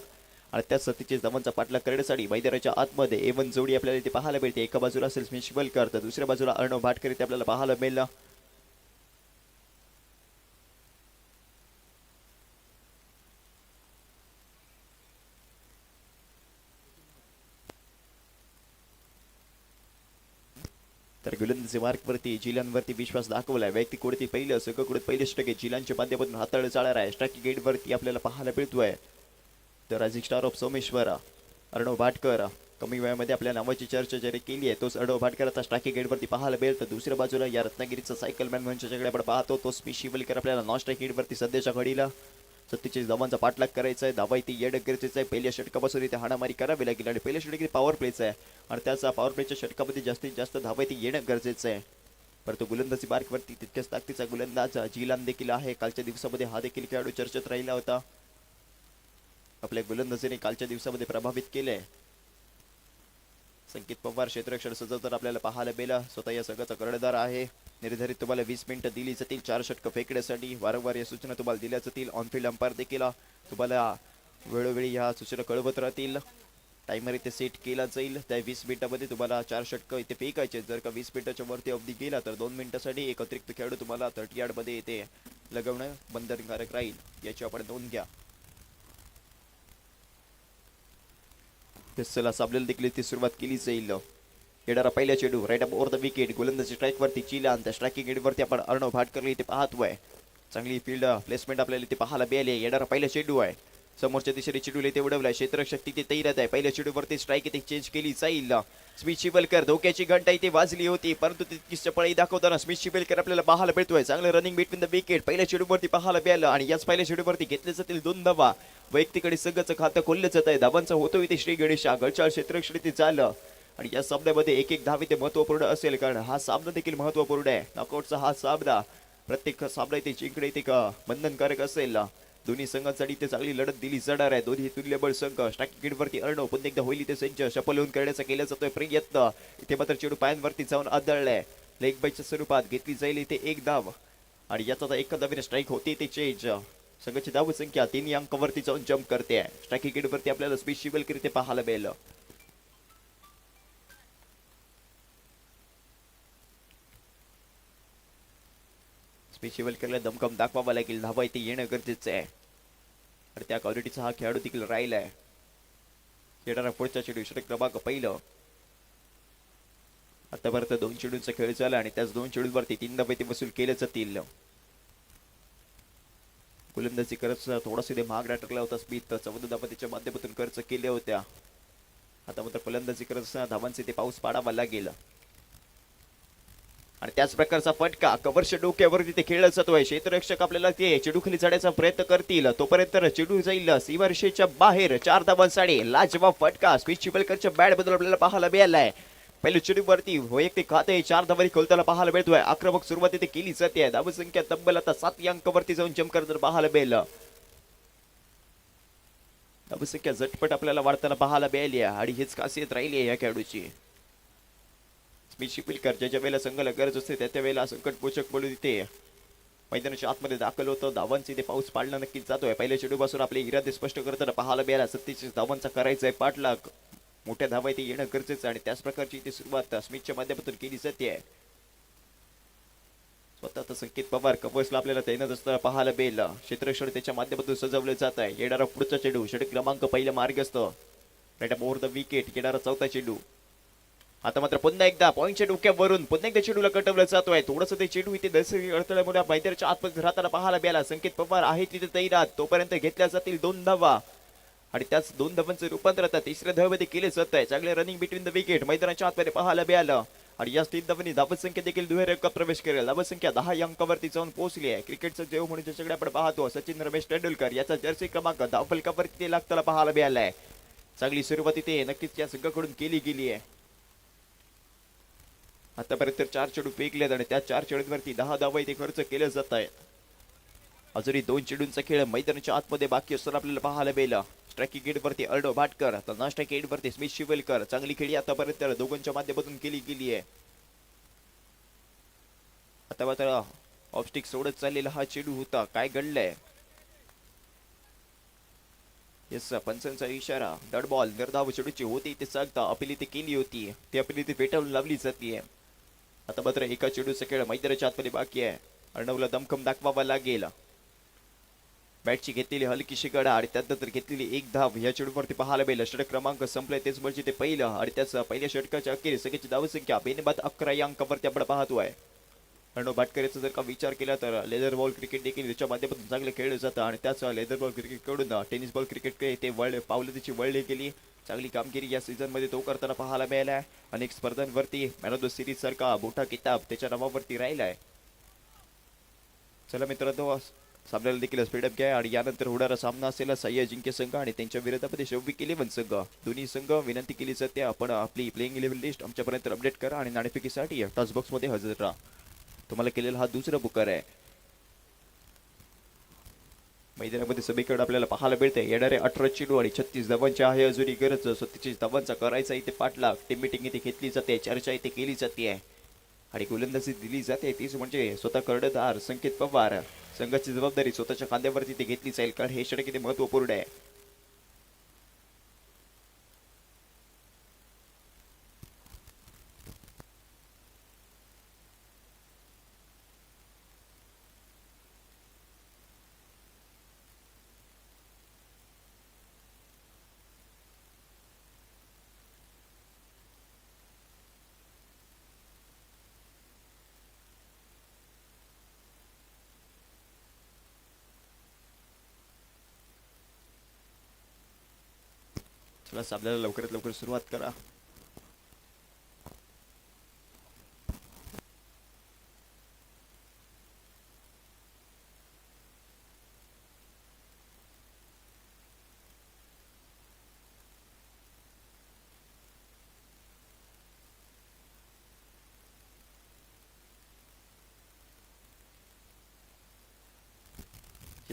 आणि त्या 37 धावांचा पाठलाग करण्यासाठी मैदानाच्या आतमध्ये A1 जोडी आपल्याला इथे पाहायला मिळते. एका बाजूला असेल स्मिश शिवलकर तर दुसऱ्या बाजूला अर्णव भाटकर इथे आपल्याला पाहायला मिळेल. तर गोलंदाजी मार्कवरती जिलांवरती विश्वास दाखवलाय. वैयक्तिक कोडती पहिलं संघ कोडत पहिलेच टक्के जिलांच्या माध्यमातून हाताळलं जाणार आहे. स्ट्राइक गेटवरती आपल्याला पाहायला मिळतोय तर राजिक स्टार ऑफ सोमेश्वर अर्णव भाटकर. कमी वयामध्ये आपल्या नावाची चर्चा जरी केली आहे तोच अर्णव भाटकर आता स्ट्राइकिंग गेटवरती पाहायला मिळेल. तर दुसऱ्या बाजूला या रत्नागिरीचा सायकलमॅन मंचाच्याकडे आपण पाहतो तो स्मिश शिवलकर आपल्याला नॉन स्ट्राइक गेटवरती सध्याच्या घडीला 37 धावांचा पाठलाग करायचा आहे. धावा इथे येणं गरजेचं आहे. पहिल्या षटकापासून इथे हाणामारी करावी लागेल आणि पहिल्या षटक पॉवर प्लेचा आहे आणि त्याचा पॉवर प्लेच्या षटकामध्ये जास्तीत जास्त धावा इथे येणं गरजेचं आहे. परंतु गोलंदाजी मार्कवरती तितक्याच ताकदीचा गोलंदाज जिलान देखील आहे. कालच्या दिवसामध्ये हा देखील खेळाडू चर्चेत राहिला होता. आपल्या गोलंदाजीने कालच्या दिवसामध्ये प्रभावित केले. संकेत पवार क्षेत्ररक्षण सजवताना आपल्याला पाहायला मिळाला. स्वतः या संघाचा कर्णधार आहे. निर्धारित तुम्हाला 20 मिनिटं दिली जातील 4 षटकं फेकण्यासाठी. वारंवार या सूचना तुम्हाला दिल्या जातील. ऑनफिल्ड अंपायर देखील तुम्हाला वेळोवेळी ह्या सूचना कळवत राहतील. टायमर इथे सेट केला जाईल. त्या 20 मिनिटांमध्ये तुम्हाला 4 षटकं इथे फेकायचे. जर का 20 मिनिटाच्या वरती अवधी गेला तर 2 मिनिटांसाठी एक अतिरिक्त खेळाडू तुम्हाला 30 यार्डमध्ये इथे लगवणं बंधनकारक राहील. याची आपण नोंद घ्या. चला साबलेला देखील इथे सुरुवात केली जाईल. येणारा पहिला चेंडू राईट अप ओव्हर द विकेट. गोलंदाजी स्ट्राइक वरती चिलान त्या स्ट्राइकिंग गेटवरती आपण अर्णव भाटकर इथे पाहतोय. चांगली फील्ड प्लेसमेंट आपल्याला इथे पाहायला मिळाली. येणारा पहिला चेंडू आहे. समोरच्या दिशेने चेंडूला इथे उडवलाय. क्षेत्ररक्षक तिथे तैनात आहे. पहिल्या चेंडूवरती स्ट्राइक इथे चेंज केली जाईल. स्मिथ शिवलकर धोक्याची घंटा इथे वाजली होती परंतु तितकी चपळाई दाखवताना स्मिथ शिवलकर आपल्याला पाहायला मिळतोय. चांगलं रनिंग बिटवीन द विकेट पहिल्या चेंडूवरती पाहायला मिळालं आणि याच पहिल्या चेंडूवरती घेतले जातील 2 धावा. वैयक्तिकडे संघाचं खातं खोललं जात आहे. धावांचा होतो इथे श्री गणेशा गडचाळ क्षेत्ररक्षण इथे झालं आणि या सामन्यामध्ये एक धाव इथे महत्वपूर्ण असेल कारण हा सामना देखील महत्वपूर्ण आहे. नॉकआउटचा हा सामना प्रत्येक सामना इथे जिंकणे इथे बंधनकारक असेल. दोन्ही संघांसाठी इथे चांगली लढत दिली जाणार आहे. दोन्ही तुल्यबळ संघ स्ट्राइकिंग गेटवरती अर्णव पुन्हा एकदा होईल इथे संच शपल होऊन करण्याचा केला जातोय प्रयत्न. इथे मात्र चेंडू पायांवरती जाऊन आदळलाय. लेग बायच्या स्वरूपात घेतली जाईल इथे एक धाव आणि याचा आता एका धावेने स्ट्राइक होते इथे चेंज. संघाची धाव संख्या 3 अंकावरती जाऊन जम्प करते. स्ट्राइकिंग गेटवरती आपल्याला स्मिथ शिवलकर इथे पाहायला मिळेल. शिवलकरला दमकम दाखवावा लागेल. धावा इथे येणं गरजेचं आहे आणि त्या क्वालिटीचा हा खेळाडू देखील राहिलाय. येणारा पुढचा चेंडू षटक क्रमांक पहिलं. आतापर्यंत 2 चेंडूंचा खेळ झाला आणि त्याच 2 चेंडूंवरती 3 धावा इथे वसूल केले जातील. गोलंदाजी करत थोडासा महाग ठरला होता. स्मिथ 14 धावा त्याच्या माध्यमातून खर्च केल्या होत्या. आता मात्र फलंदाजी करत धावांचे ते पाऊस पाडावा लागेल आणि त्याच प्रकारचा फटका कव्हरच्या डोक्यावरती ते खेळला जातोय. क्षेत्ररक्षक आपल्याला ते चेंडू खाली चढायचा प्रयत्न करतील तोपर्यंत चेंडू जाईल सीमारेषेच्या बाहेर. 4 धावांसाठी लाजवाब फटका स्मिथ शिवलकरच्या बॅट बद्दल आपल्याला पाहायला मिळालाय. पहिल्या चेंडूवरती वैयक्तिक खाते 4 धावांनी खोलताना पाहायला मिळतोय. आक्रमक सुरुवात इथे केली जाते. धावसंख्या तब्बल आता 7 अंकावरती जाऊन जम्प करताना पाहायला मिळेल. धावसंख्या झटपट आपल्याला वाढताना पाहायला मिळाली आणि हीच खासियत राहिली आहे या खेळाडूची. स्मिथ शिवलकर ज्याच्या वेळेला संघाला गरज असते त्या वेळेला संकट पोषक बोलू तिथे मैदानाच्या आतमध्ये दाखल होतं. धावांचे इथे पाऊस पाडला नक्कीच जातोय. पहिल्या चेंडूपासून आपले इरादे स्पष्ट करताना पाहायला मिळाला. 37 धावांचा करायचा आहे पाठलाग. मोठ्या धावा इथे येणं गरजेचं आणि त्याच प्रकारची इथे सुरुवात स्मिथच्या माध्यमातून केली जाते. स्वतः संकेत पवार कव्हर्सला आपल्याला तैनात असताना पाहायला मिळेल. क्षेत्ररक्षण त्याच्या माध्यमातून सजवलं जात आहे. येणारा पुढचा चेंडू षटक क्रमांक पहिला मार्गस्थ राईट अप ओव्हर द विकेट. येणारा चौथा चेंडू. आता मात्र पुन्हा एकदा पॉईंटच्या डोक्यावरून पुन्हा एकदा चेंडूला कटवलं जातोय. थोडंसं ते चेंडू इथे दर्शक अडथळ्यामुळे मैदानाच्या आतमध्ये राहताना पाहायला मिळाला. संकेत पवार आहे तिथे तैनात. तोपर्यंत घेतल्या जातील 2 धावा आणि त्याच 2 धावांचं रूपांतर आता तिसऱ्या धावेमध्ये केले जात आहे. चांगले रनिंग बिटवीन द विकेट मैदानाच्या आतमध्ये पाहायला मिळालं आणि या 3 धावांनी धावसंख्या देखील दुहेरी अंकात प्रवेश करेल. धावसंख्या 10 अंकावरती जाऊन पोहोचली आहे. क्रिकेटचं देव म्हणून ज्याच्याकडे आपण पाहतो सचिन रमेश तेंडुलकर याचा जर्सी क्रमांक धावफलकावरती ते लागताना पाहायला मिळालाय. चांगली सुरुवात इथे नक्कीच या संघाकडून केली गेली आहे. आतापर्यंत 4 चेंडू फेकलेत आणि त्या 4 चेंडूंवरती 10 धावा इथे खर्च केले जात आहेत. अजूनही 2 चेंडूंचा खेळ मैदानाच्या आतमध्ये बाकी असताना आपल्याला पाहायला मिळेल. स्ट्रायकिंग एंडवरती अर्णव भाटकर, तर नॉन स्ट्रायकिंग एंडवरती स्मिथ शिवलकर. चांगली खेळी आतापर्यंत दोघांच्या माध्यमातून केली गेली आहे. आता मात्र ऑफस्टिक सोडत चाललेला हा चेंडू होता. काय घडलंय? येस, पंचांचा इशारा. डॉट बॉल निर्धाव चेंडूची होती ते सांगता अपील ते केली होती, ती अपील ते फेटाळून लावली जाते. आता मात्र एका चेंडूचा खेळ मैदानाच्या आतमध्ये बाकी आहे. अर्णवला दमखम दाखवावा लागेल. बॅटची घेतलेली हलकीशी गडा आणि त्यानंतर घेतलेली एक धाव या चेंडूवरती पाहायला मिळेल. षटक क्रमांक संपलाय तेच म्हणजे ते पहिलं आणि त्याच पहिल्या षटकाच्या अखेरीस सगळ्याची धावसंख्या बेनबाद 11 या अंकावरती आपण पाहतोय. अर्णव भाटकर याचा जर का विचार केला तर लेदर बॉल क्रिकेट देखील त्याच्या माध्यमातून चांगलं खेळलं जातं आणि त्याच लेदर बॉल क्रिकेट कडून टेनिस बॉल क्रिकेट ते पावलं त्याची वळली गेली. चांगली कामगिरी या सीझन मध्ये तो करताना पाहायला मिळालाय. अनेक स्पर्धांवरती मॅन ऑफ द सिरीज सारखा मोठा किताब त्याच्या नावावरती राहिलाय. चला मित्रांनो, सामन्याला देखील स्पीडअप घ्या आणि यानंतर होणारा सामना असेल सह्य अजिंक्य संघ आणि त्यांच्या विरोधामध्ये शौविक 11 संघ. दोन्ही संघ विनंती केली जाते आपण आपली प्लेइंग 11 लिस्ट आमच्यापर्यंत अपडेट करा आणि नाणेफेकीसाठी टॉस बॉक्स मध्ये हजर राहा. तुम्हाला केलेला हा दुसरा बुकर आहे. मैदानामध्ये सभेकडे आपल्याला पाहायला मिळते येणारे 18 चेंडू आणि 36 धावांचे आहे अजूनही गरज. 37 धावांचा करायचा इथे पाठलाग. टीम मीटिंग इथे घेतली जाते, चर्चा इथे केली जाते आणि गोलंदाजी दिली जाते. तीच म्हणजे स्वतः कर्णधार संकेत पवार. संघाची जबाबदारी स्वतःच्या खांद्यावरती ते घेतली जाईल कारण हे षटक किती महत्वपूर्ण आहे. चला सामन्याला लवकरात लवकर सुरुवात करा.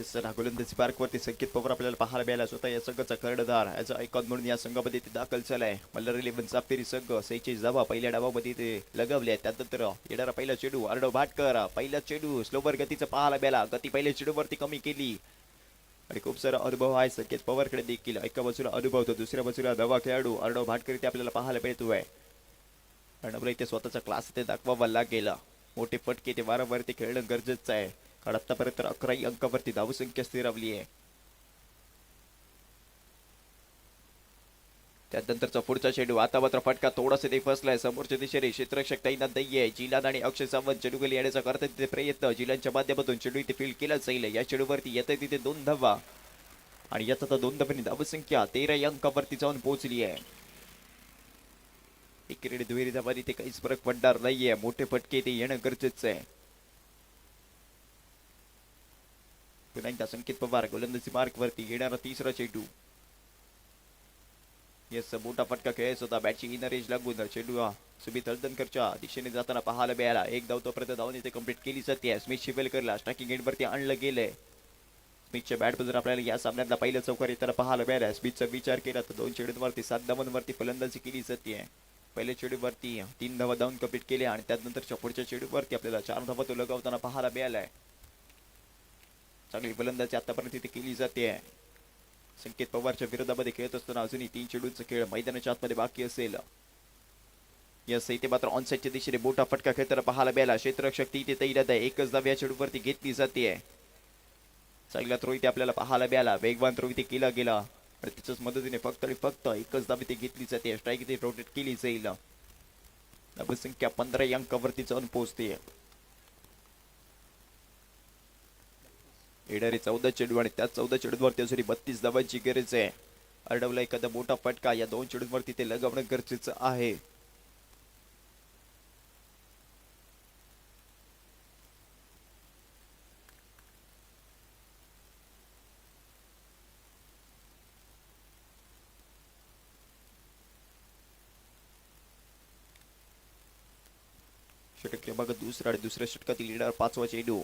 सर गोलंदाजी पार्कवरती संकेत पवार आपल्याला पाहायला मिळाला. स्वतः या संघाचा कर्णधार याचा आयकॉन म्हणून या संघामध्ये ते दाखल झालाय. मल्हार 11 चापेरी संघ 46 धावा पहिल्या डावामध्ये ते लगावले. त्यानंतर येणारा पहिला चेंडू अर्णव भाटकर. पहिला चेंडू स्लोवर गतीचा पाहायला मिळाला. गती पहिल्या चेंडूवरती कमी केली आणि खूप सारा अनुभव आहे संकेत पवारकडे देखील. एका बाजूला अनुभव तर दुसऱ्या बाजूला नवा खेळाडू अर्णव भाटकर इथे आपल्याला पाहायला मिळतोय. अर्णवला इथे स्वतःचा क्लास ते दाखवावा लागेल. मोठे फटके ते वारंवार खेळणं गरजेचं आहे कारण आतापर्यंत 11 अंकावरती धावसंख्या स्थिरावली आहे. त्यानंतरचा पुढचा चेंडू. आता मात्र फटका थोडासा ते फसलाय. समोरच्या दिशेने क्षेत्ररक्षक तैनात नाहीये. जिलान आणि अक्षय सावंत चेंडूखाली येण्याचा करतात तिथे प्रयत्न. जिलांच्या माध्यमातून चेंडू इथे फील्ड केला जाईल. या चेंडूवरती येत तिथे 2 धावा आणि यात आता 2 धावांनी धावसंख्या 13 या अंकावरती जाऊन पोहोचली आहे. एकीकडे दुहेरी धावा इथे काहीच फरक पडणार नाहीये. मोठे फटके ते येणं गरजेचं आहे. पुन्हा एकदा संकेत पवार गोलंदाजी मार्क वरती. येणारा तिसरा चेंडू. येस, मोठा फटका खेळायचा होता. बॅटची इनर एज लागून चेंडू सुमित हळदणकरच्या दिशेने जाताना पाहायला मिळाला. एक धाव तोपर्यंत धावून इथे कंप्लीट केली जाते. स्मिथ शिवेलकरला स्ट्रायकिंग एंडवरती आणलं गेलंय. स्मिथच्या बॅट जर आपल्याला या सामन्यातला पहिला चौकार येताना पाहायला मिळाला. स्मिथचा विचार केला तर 2 चेंडूंवरती 7 धावांवरती फलंदाजी केली जाते. पहिल्या चेंडूवरती 3 धावा धावून कंप्लीट केले आणि त्यानंतरच्या पुढच्या चेंडूवरती आपल्याला 4 धावा तो लगावताना पाहायला मिळालाय. चांगली फलंदाजी आतापर्यंत इथे केली जाते. संकेत पवारच्या विरोधामध्ये खेळत असताना अजूनही 3 चेंडूंचा खेळ मैदानाच्या आतमध्ये बाकी असेल. यस, इथे मात्र ऑनसाईडच्या दिशेने मोठा फटका खेळताना पाहायला मिळाला. क्षेत्ररक्षक इथे तैनात आहे. एकच धाव या चेंडूवरती घेतली जाते. चांगला थ्रो इथे आपल्याला पाहायला मिळाला. वेगवान थ्रो इथे केला गेला आणि त्याच्याच मदतीने फक्त आणि फक्त एकच धाव इथे घेतली जाते. स्ट्राईक इथे रोटेट केली जाईल. धावसंख्या 15 या अंकावरती जाऊन पोहोचते. येणारे 14 चेंडू आणि त्या 14 चेंडूंवरती अजूनही 32 धावांची गरज आहे. अर्णवला एखादा मोठा फटका या 2 चेंडूंवरती ते लगावणं गरजेचं आहे. षटक क्रमांक दुसरा आणि दुसऱ्या षटकातील येणारा 5वा चेंडू.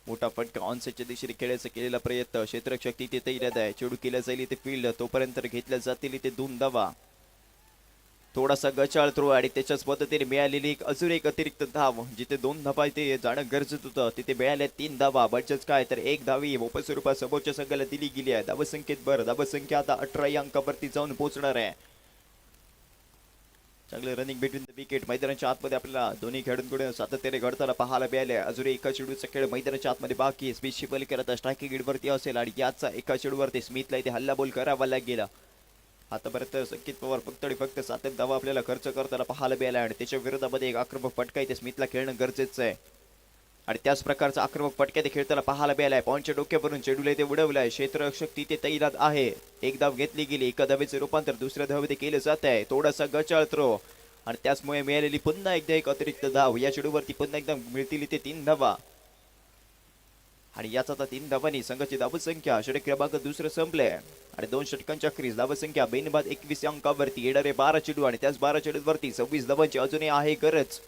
मोठा फटका ऑनसेटच्या दिशेने खेळायचा केलेला प्रयत्न, क्षेत्ररक्षक तिथे तैनात आहे, चेडू केला जाईल इथे फील्ड, तोपर्यंत घेतल्या जातील इथे 2 धावा. थोडासा गचाळ थ्रो आणि त्याच्याच पद्धतीने मिळालेली अजून एक अतिरिक्त धाव, जिथे 2 धावा इथे जाणं गरजेचं होतं तिथे मिळाल्या 3 धावा. बचत काय तर 1 धावी मोफत स्वरूपात समोरच्या संघाला दिली गेली आहे. धावसंख्येत भर, धावसंख्या आता 18 या अंकावरती जाऊन पोहोचणार आहे. चांगलं रनिंग बिटवीन द विकेट. मैदानाच्या आतमध्ये आपल्याला दोन्ही खेळाडूंकडून सातत्याने घडताना पाहायला मिळाले. अजून एका चेडूचा खेळ मैदानाच्या आतमध्ये बाकी. स्मिथची पलीकडे आता स्ट्रायकिंग गेटवरती असेल आणि याचा एका चेडूवरती स्मिथला इथे हल्ला बोल करावा लागेल. आतापर्यंत संकेत पवार फक्त 7 धावा आपल्याला खर्च करताना पाहायला मिळाला आणि त्याच्या विरोधामध्ये एक आक्रमक फटका इथे स्मिथला खेळणं गरजेचं आहे आणि त्याच प्रकारचा आक्रमक फटका ते खेळताना पाहायला मिळालाय. पॉईंटच्या डोक्यावरून चेडूला इथे उडवलाय. क्षेत्ररक्षक तिथे तैनात आहे. एक धाव घेतली गेली. एका धावेचे रूपांतर दुसऱ्या धावेमध्ये केलं जात आहे. थोडासा गचाळ थ्रो आणि त्याचमुळे मिळालेली पुन्हा एकदा एक अतिरिक्त धाव. या चेडूवरती पुन्हा एकदा मिळतील इथे 3 धावा आणि याचा आता 3 धावांनी संघाची धावसंख्या षटक क्रमांक दुसरं संपले आणि 2 षटकांच्या क्रीज. धावसंख्या बेनबाद 21 अंकावरती. येणारे 12 चेडू आणि त्याच 12 चेडूवरती 26 धावांची अजूनही आहे गरज.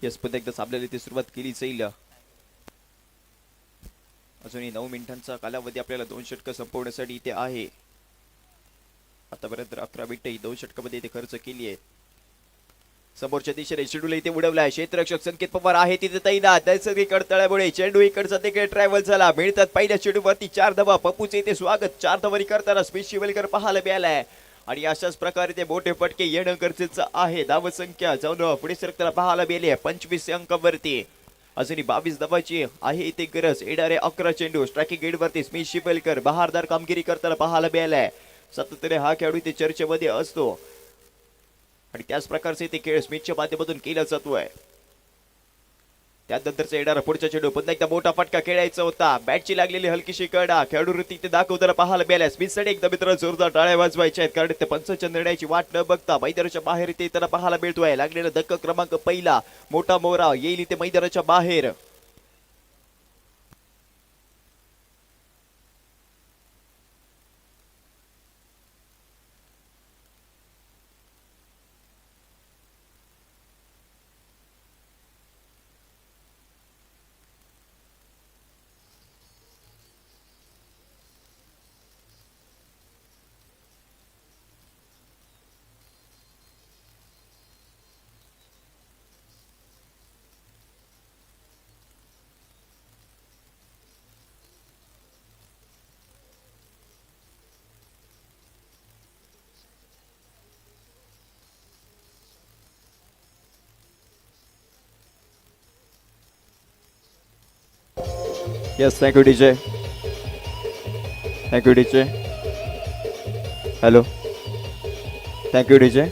यस, पुन्हा एकदा आपल्याला इथे सुरुवात केली जाईल. अजूनही 9 मिनिटांचा कालावधी आपल्याला 2 षटकं संपवण्यासाठी इथे आहे. आतापर्यंत 11 मिनिटं ही 2 षटकामध्ये इथे खर्च केली आहे. समोरच्या दिशेने चेंडूला इथे उडवलाय. क्षेत्ररक्षक संकेत पवार आहे तिथे तैनात. नैसर्गिक अडथळ्यामुळे चेंडू इकडचा देखील ट्रॅव्हल झाला. मिळतात पहिल्या चेंडूवरती 4 धावा. पप्पूचे इथे स्वागत. 4 धावांनी करताना स्मिथ शिवलकर पाहायला मिळालाय आणि अशाच प्रकारे ते मोठे फटके येणं गरजेचं आहे. धावसंख्या जाऊन पुढे सरकताना पाहायला मिळाली आहे 25 अंकावरती. अजूनही 22 धावांची आहे इथे गरज. येणारे 11 चेंडू. स्ट्रायकिंग गेटवरती स्मिथ शिवलकर बहारदार कामगिरी करताना पाहायला मिळालाय. सातत्याने हा खेळाडू इथे चर्चेमध्ये असतो आणि त्याच प्रकारचे ते खेळ स्मिथच्या माध्यमातून केला जातोय. त्यानंतरचा येणारा पुढचा चेंडू. पुन्हा एकदा मोठा फटका खेळायचा होता. बॅटची लागलेली हलकीशी कडा खेळाडू वृत्ती ते दाखवताना पाहायला मिळाल्या. स्मिथसाठी एकदा मित्र जोरदार टाळ्या वाजवायच्या आहेत कारण ते पंचांच्या निर्णयाची वाट न बघता मैदानाच्या बाहेर इथे त्याला पाहायला मिळतोय. लागलेला धक्का क्रमांक पहिला. मोठा मोरा येईल इथे मैदानाच्या बाहेर. Yes, thank you, DJ. Thank you, DJ. Hello. Thank you, DJ.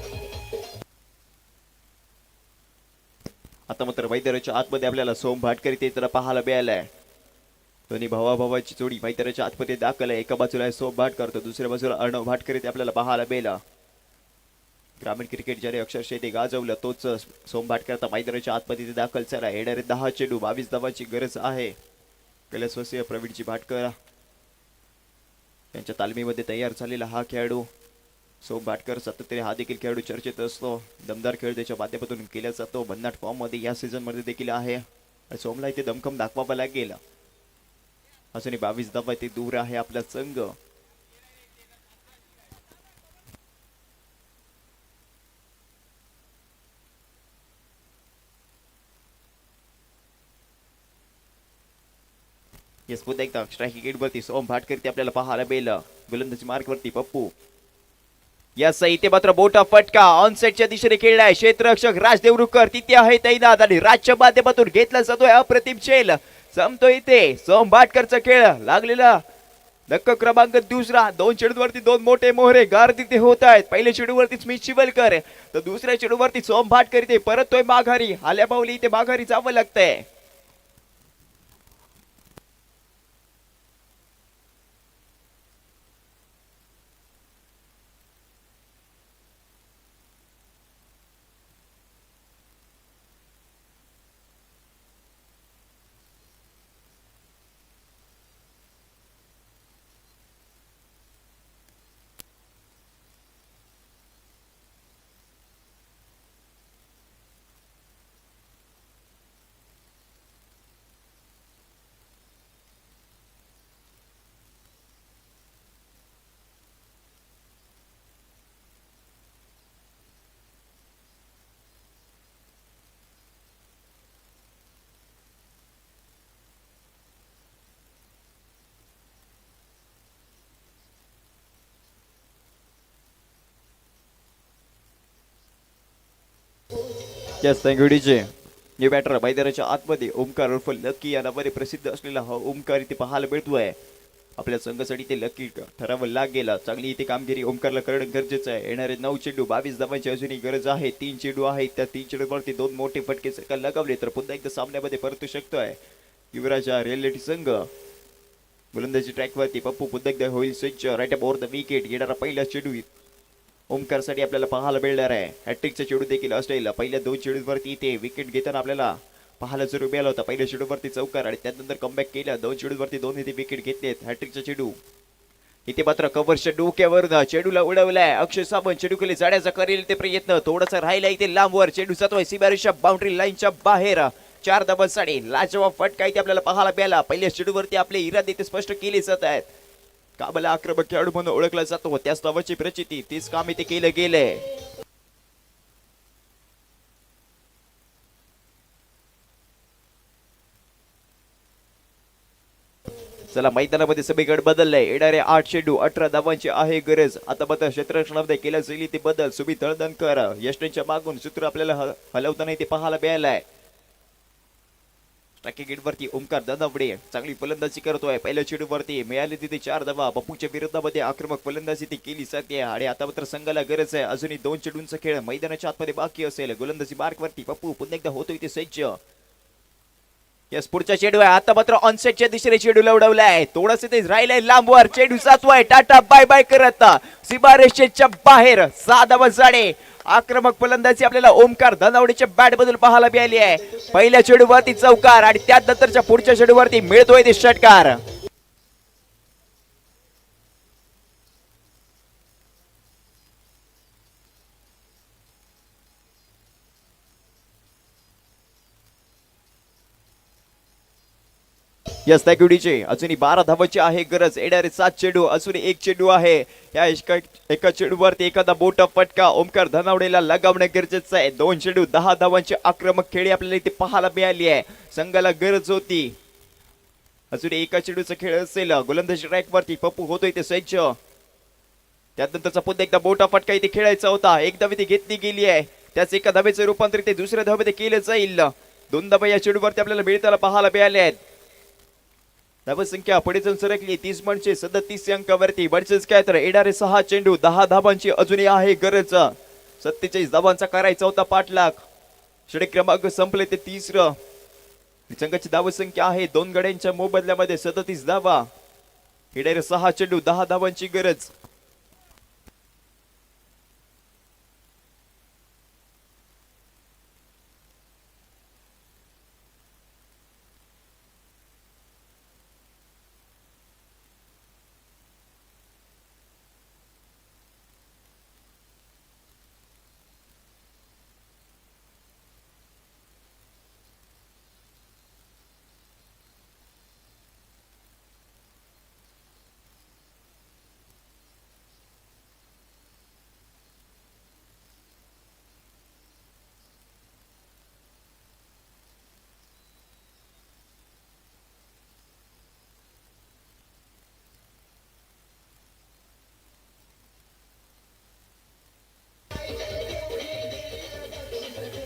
आता मात्र मैदानाच्या आतमध्ये आपल्याला सोम भाटकर इथे तर पाहायला मिळालाय. दोन्ही भावाभावाची जोडी मैदानाच्या आतमध्ये दाखल आहे. एका बाजूला सोम भाटकर तर दुसऱ्या बाजूला अर्णव भाटकर इथे आपल्याला पाहायला मिळाला. ग्रामीण क्रिकेट ज्याने अक्षरशः ते गाजवलं तोच सोम भाटकर आता मैदानाच्या आतमध्ये दाखल झाला. येणारे 10 चेंडू 22 धावांची गरज आहे. कैलासवासी प्रवीणजी भाटकर यांच्या तालमीमध्ये तयार झालेला हा खेळाडू सोम भाटकर सातत्याने हा देखील खेळाडू चर्चेत असतो. दमदार खेळ त्याच्या माध्यमातून केला जातो. भन्नाट फॉर्म मध्ये या सीझन मध्ये देखील आहे. सोमला इथे दमखम दाखवावा लागेल. अजूनही 22 धावा ते दूर आहे आपला संघ. येस पुन्हा एकदा स्ट्रायकिंग एंड वरती सोम भाटकर ते आपल्याला पाहायला मिळालं. गोलंदाजी मार्क वरती पप्पू. यास इथे मात्र मोठा फटका ऑनसेटच्या दिशेने खेळलाय. क्षेत्ररक्षक राज देवरुखकर तिथे आहे तैनात आणि राजच्या माध्यमातून घेतला जातोय अप्रतिम चेल. संपतो इथे सोम भाटकरचा खेळ लागलेला धक्का क्रमांक दुसरा. 2 चेंडूवरती 2 मोठे मोहरे गार तिथे होत आहेत. पहिल्या चेंडूवरती स्मिथ चिवलकर तर दुसऱ्या चेंडूवरती सोम भाटकर इथे परततोय माघारी. आल्या पावली इथे माघारी जावं लागतंय. Yes thank you DJ. New batter मैदानाच्या आतमध्ये ओमकार उर्फ लकी या नावाने प्रसिद्ध असलेला हा ओमकार इथे पाहायला मिळतोय. आपल्या संघासाठी ते लकी ठरावं लागेल. चांगली इथे कामगिरी ओमकारला करणं गरजेचं आहे. येणारे 9 चेंडू 22 धावांची अजूनही गरज आहे. 3 चेंडू आहेत. त्या 3 चेंडूवरती 2 मोठे फटके सरकार लगावले तर पुन्हा एकदा सामन्यामध्ये परतू शकतोय युवराजा रिअलिटी संघ. गोलंदाजी ट्रॅकवरती पप्पू पुन्हा एकदा होईल स्विच राईट अप ओव्हर द विकेट. येणारा पहिला चेंडू ओमकारसाठी आपल्याला पाहायला मिळणार आहे. हॅट्रिकचा चेंडू देखील असेल. पहिल्या 2 चेंडूवरती इथे विकेट घेताना आपल्याला पाहायला जरूर मिळाला होता. पहिल्या चेंडूवरती चौकार आणि त्यानंतर कमबॅक केला. 2 चेंडूवरती 2 इथे विकेट घेतलेत. हॅट्रिकचा चेंडू इथे मात्र कव्हरच्या डोक्यावर चेंडूला उडवलाय. अक्षय सावंत चेंडू खाली जाण्याचा करेल ते प्रयत्न. थोडासा राहिला इथे लांबवर. चेंडू जातोय सीमारेषा बाउंड्री लाईनच्या बाहेर. 4 धावांसाठी लाजवाब फटका इथे आपल्याला पाहायला मिळाला. पहिल्या चेंडूवरती आपले इरादे इथे स्पष्ट केले जात आहेत. काबला आक्रमक खेळाडू म्हणून ओळखला जातो. त्याच नावाची प्रचिती तीच काम इथे केलं गेलंय. चला मैदानामध्ये सगळीकडे बदललंय. येणारे 8 चेंडू 18 धावांची आहे गरज. आता मात्र क्षेत्ररक्षणामध्ये केल्या जाईल ते बदल. सुमित तळदणकर यष्टींच्या मागून सूत्र आपल्याला हलवताना इथे पाहायला मिळालाय. वरती ओमकार दादावडे चांगली फलंदाजी करतोय. पहिल्या चेंडूवरती मिळाली तिथे 4 धावा. पप्पूच्या विरोधामध्ये आक्रमक फलंदाजी ती केली जाते आणि आता मात्र संघाला गरज आहे. अजूनही 2 चेंडूंचा खेळ मैदानाच्या आतमध्ये बाकी असेल. गोलंदाजी मार्कवरती पप्पू पुन्हा एकदा होतोय ते सज्ज. यस पुढचा चेंडू आहे. आता मात्र ऑनसेटच्या दिशेने चेंडूला उडवलाय. थोडंसं ते राहिलंय लांबवर. चेंडू जातोय टाटा बाय बाय करत सीमारेषेच्या बाहेर. 6 धावांसाठी आक्रमक फलंदाजी आपल्याला ओमकार धनावडेच्या बॅट बद्दल पाहायला मिळाली आहे. पहिल्या चेंडूवरती चौकार आणि त्यानंतरच्या पुढच्या चेंडूवरती मिळतोय ते षटकार. Yes thank you DJ. अजूनही 12 धावांची आहे गरज. येणारे 7 चेंडू अजून 1 चेंडू आहे. या एका चेंडूवरती एखादा मोठा फटका ओमकार धनावडेला लगावणं गरजेचं आहे. 2 चेंडू 10 धावांची आक्रमक खेळी आपल्याला इथे पाहायला मिळाली आहे. संघाला गरज होती. अजून एका चेंडूचा खेळ असेल. गोलंदाजी ट्रॅकवरती पप्पू होतोय ते सज्ज. त्यानंतरचा पुन्हा एकदा मोठा फटका इथे खेळायचा होता. एक धाव इथे घेतली गेली आहे. त्याच एका धावेचं रूपांतर ते दुसऱ्या धावेमध्ये केलं जाईल. 2 धावा या चेंडूवरती आपल्याला मिळताना पाहायला मिळाले आहेत. धावसंख्या पुढे जाऊन सरकली 30 म्हणजे 37 अंकावरती. बडचेच काय तर येणारे 6 चेंडू 10 धावांची अजूनही आहे गरज. 47 धावांचा करायचा होता पाठलाग. षटक क्रमांक संपले ते तिसरं. संघाची धाव संख्या आहे 2 गड्यांच्या मोबदल्यामध्ये 37 धावा. हिडेर 6 चेंडू 10 धावांची गरज.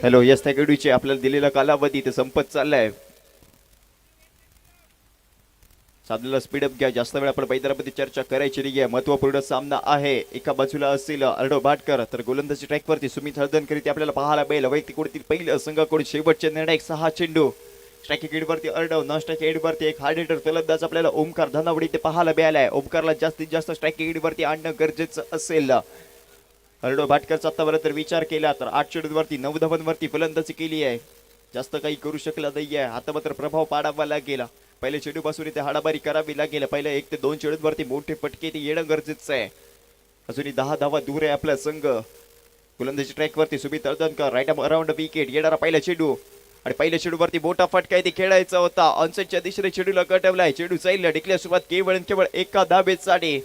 हॅलो, यस खेळाडूचे आपल्याला दिलेला कालावधी ते संपत चाललाय. साधलेला स्पीडअप घ्या. जास्त वेळ आपण मैदानामध्ये चर्चा करायची नाही आहे. महत्वपूर्ण सामना आहे. एका बाजूला असेल अर्णव भाटकर तर गोलंदाजी ट्रॅकवरती सुमित हळदणकर इथे आपल्याला पाहायला मिळेल. वैयक्तिक पहिलं संघाकडून शेवटचे निर्णायक 6 चेंडू. स्ट्रायकिंग एंडवरती अर्णव, नॉन स्ट्रायकिंग एंडवरती एक हार्ड हिटर फलंदाज आपल्याला ओमकार धनावडी इथे पाहायला मिळालाय. ओमकारला जास्तीत जास्त स्ट्रायकिंग एंडवरती आणणं गरजेचं असेल. अर्णव भाटकरचा आतापर्यंत विचार केला तर 8 चेंडूवरती 9 धावांवरती फलंदाजी केली आहे. जास्त काही करू शकला नाहीये. आता मात्र प्रभाव पाडावा लागेल. पहिले चेंडू पासून इथे हाडाबारी करावी लागेल. पहिले 1 ते 2 चेंडूवरती मोठे फटके ते येणं गरजेचं आहे. अजूनही 10 धावा दूर आहे आपला संघ. गोलंदाजी ट्रॅकवरती Sumit Haldankar right arm around wicket. येणारा पहिला चेंडू आणि पहिल्या चेंडूवरती मोठा फटका इथे खेळायचा होता. ऑनसाइडच्या दिशेने चेंडूला कटवलाय. चेंडू चालला डिक्लेअर सुरुवात केवळ एका धावेसाठी.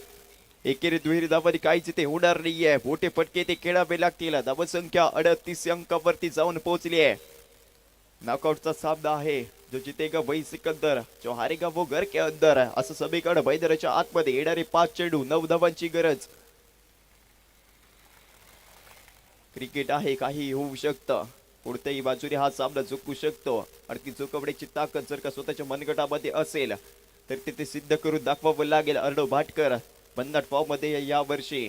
एकेरी दुहेरी धावांनी काहीच इथे होणार नाहीये. मोठे फटके ते खेळावे लागतील. धाव संख्या 38 अंकावरती जाऊन पोहोचली आहे. नॉकआउटचा सामना आहे. जो जितेगा वही सिकंदर, जो हारेगा वो घर के अंदर. असं सभेकडे मैदानाच्या आतमध्ये येणारे 5 चेंडू 9 धावांची गरज. क्रिकेट आहे, काही होऊ शकतं. कोणत्याही बाजूने हा सामना चुकू शकतो आणि ती चुकवण्याची ताकद जर का स्वतःच्या मनगटामध्ये असेल तर ते सिद्ध करून दाखवावं लागेल. अर्णव भाटकर भन्नाट फॉर्म मध्ये या वर्षी.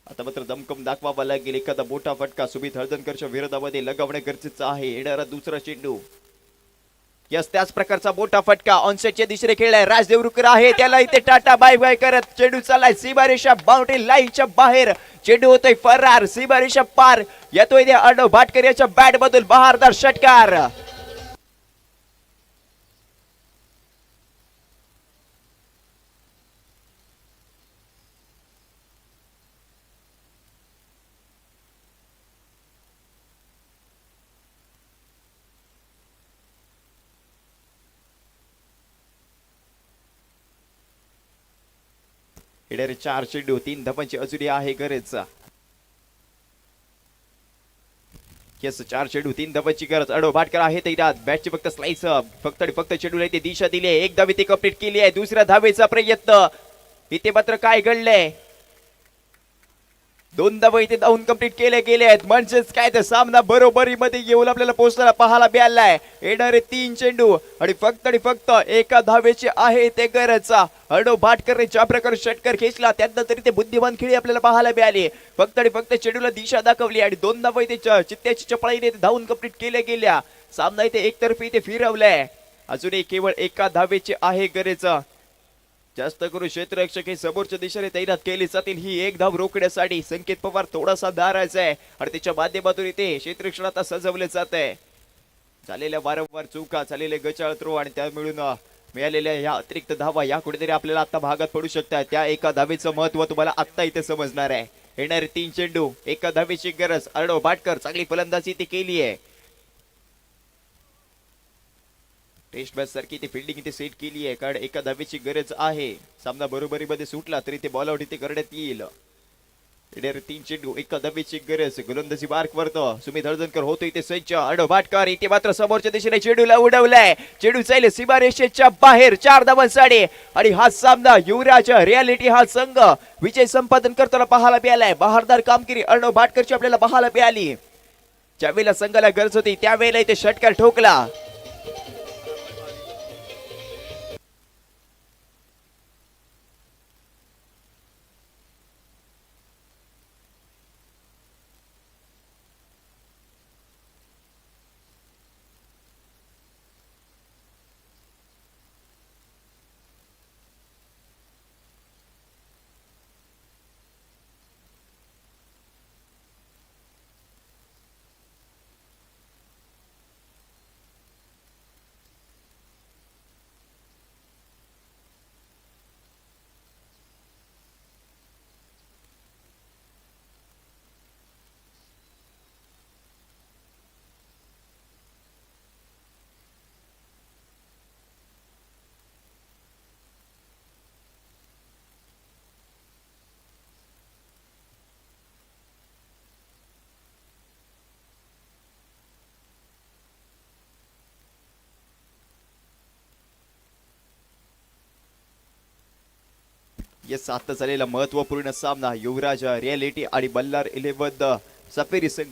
आता मात्र दमकम दाखवावा लागेल. एखादा मोठा फटका सुमित हळदणकरच्या विरोधामध्ये लगावणे गरजेचं आहे. येणारा दुसरा चेंडू, यस त्याच प्रकारचा मोठा फटका ऑनसेटच्या दिशेने खेळलाय. राज देवरुकर आहे, त्याला इथे टाटा बाय बाय करत चेंडू चाललाय सीमारेषा बाउंड्री लाईनच्या बाहेर. चेंडू होतोय फरार. सीमारेषा पार येतोय अर्णव भाटकर याच्या बॅट मधून बहारदार षटकार. येणारे 4 चेंडू 3 धावांची अजूनही आहे गरज. यस 4 चेंडू 3 धावांची गरज. अर्णव भाटकर आहे त्यात बॅटची फक्त स्लाइस फक्त आणि फक्त चेंडूला इथे दिशा दिली आहे. 1 धाव इथे कंप्लीट केली आहे. दुसऱ्या धावेचा प्रयत्न. इथे मात्र काय घडलंय? 2 धावा इथे धावून कंप्लीट केले गेले आहेत. म्हणजेच काय तर सामना बरोबरीमध्ये येऊन आपल्याला पोहोचताना पाहायला मिळालाय. येणारे 3 चेंडू आणि फक्त एका धावेची आहे ते गरज. अर्णव भाटकरने ज्या प्रकारे षटकार खेचला त्यानंतर ते बुद्धिमान खेळी आपल्याला पाहायला मिळाली. फक्त चेंडूला दिशा दाखवली आणि 2 धावा इथे चित्त्याची चपळाईने धावून कंप्लीट केल्या गेल्या. सामना इथे एकतर्फी इथे फिरवलाय. अजूनही केवळ एका धावेची आहे गरज. जास्त करून क्षेत्ररक्षक हे समोरच्या दिशेने तैनात केली जातील ही 1 धाव रोखण्यासाठी. संकेत पवार थोडासा दारायचा आहे आणि त्याच्या माध्यमातून इथे क्षेत्ररक्षण आता सजवले जात आहे. झालेल्या वारंवार चुका, झालेले गचाळ थ्रो आणि त्या मिळून मिळालेल्या या अतिरिक्त धावा या कुठेतरी आपल्याला आता भागात पडू शकतात. त्या एका धावेचं महत्व तुम्हाला आता इथे समजणार आहे. येणारे 3 चेंडू एका धावेची गरज. अर्णव भाटकर चांगली फलंदाजी इथे केली आहे. टेस्ट मॅच सारखी ती फिल्डिंग इथे सेट केली आहे कारण एका धावेची गरज आहे. सामना बरोबरीमध्ये सुटला तरी ते बॉल आउट इथे करण्यात येईल. 3 चेंडू एका धावेची गरज. गोलंदाजी मार्क वरतो सुमित हळदणकर होतो इथे सज्ज. अर्णव भाटकर इथे मात्र समोरच्या दिशेने चेंडूला उडवलाय. चेंडू चालले सीमारेषेच्या बाहेर 4 धावांसाठी आणि हा सामना युवराज रियालिटी हा संघ विजय संपादन करताना पाहायला मिळालाय. बहारदार कामगिरी अर्णव भाटकरची आपल्याला पाहायला मिळाली. ज्यावेळेला संघाला गरज होती त्यावेळेला इथे षटकार ठोकला. येस आता झालेला महत्वपूर्ण सामना युवराज रियालिटी आणि बल्लार 11 सफेरी संघ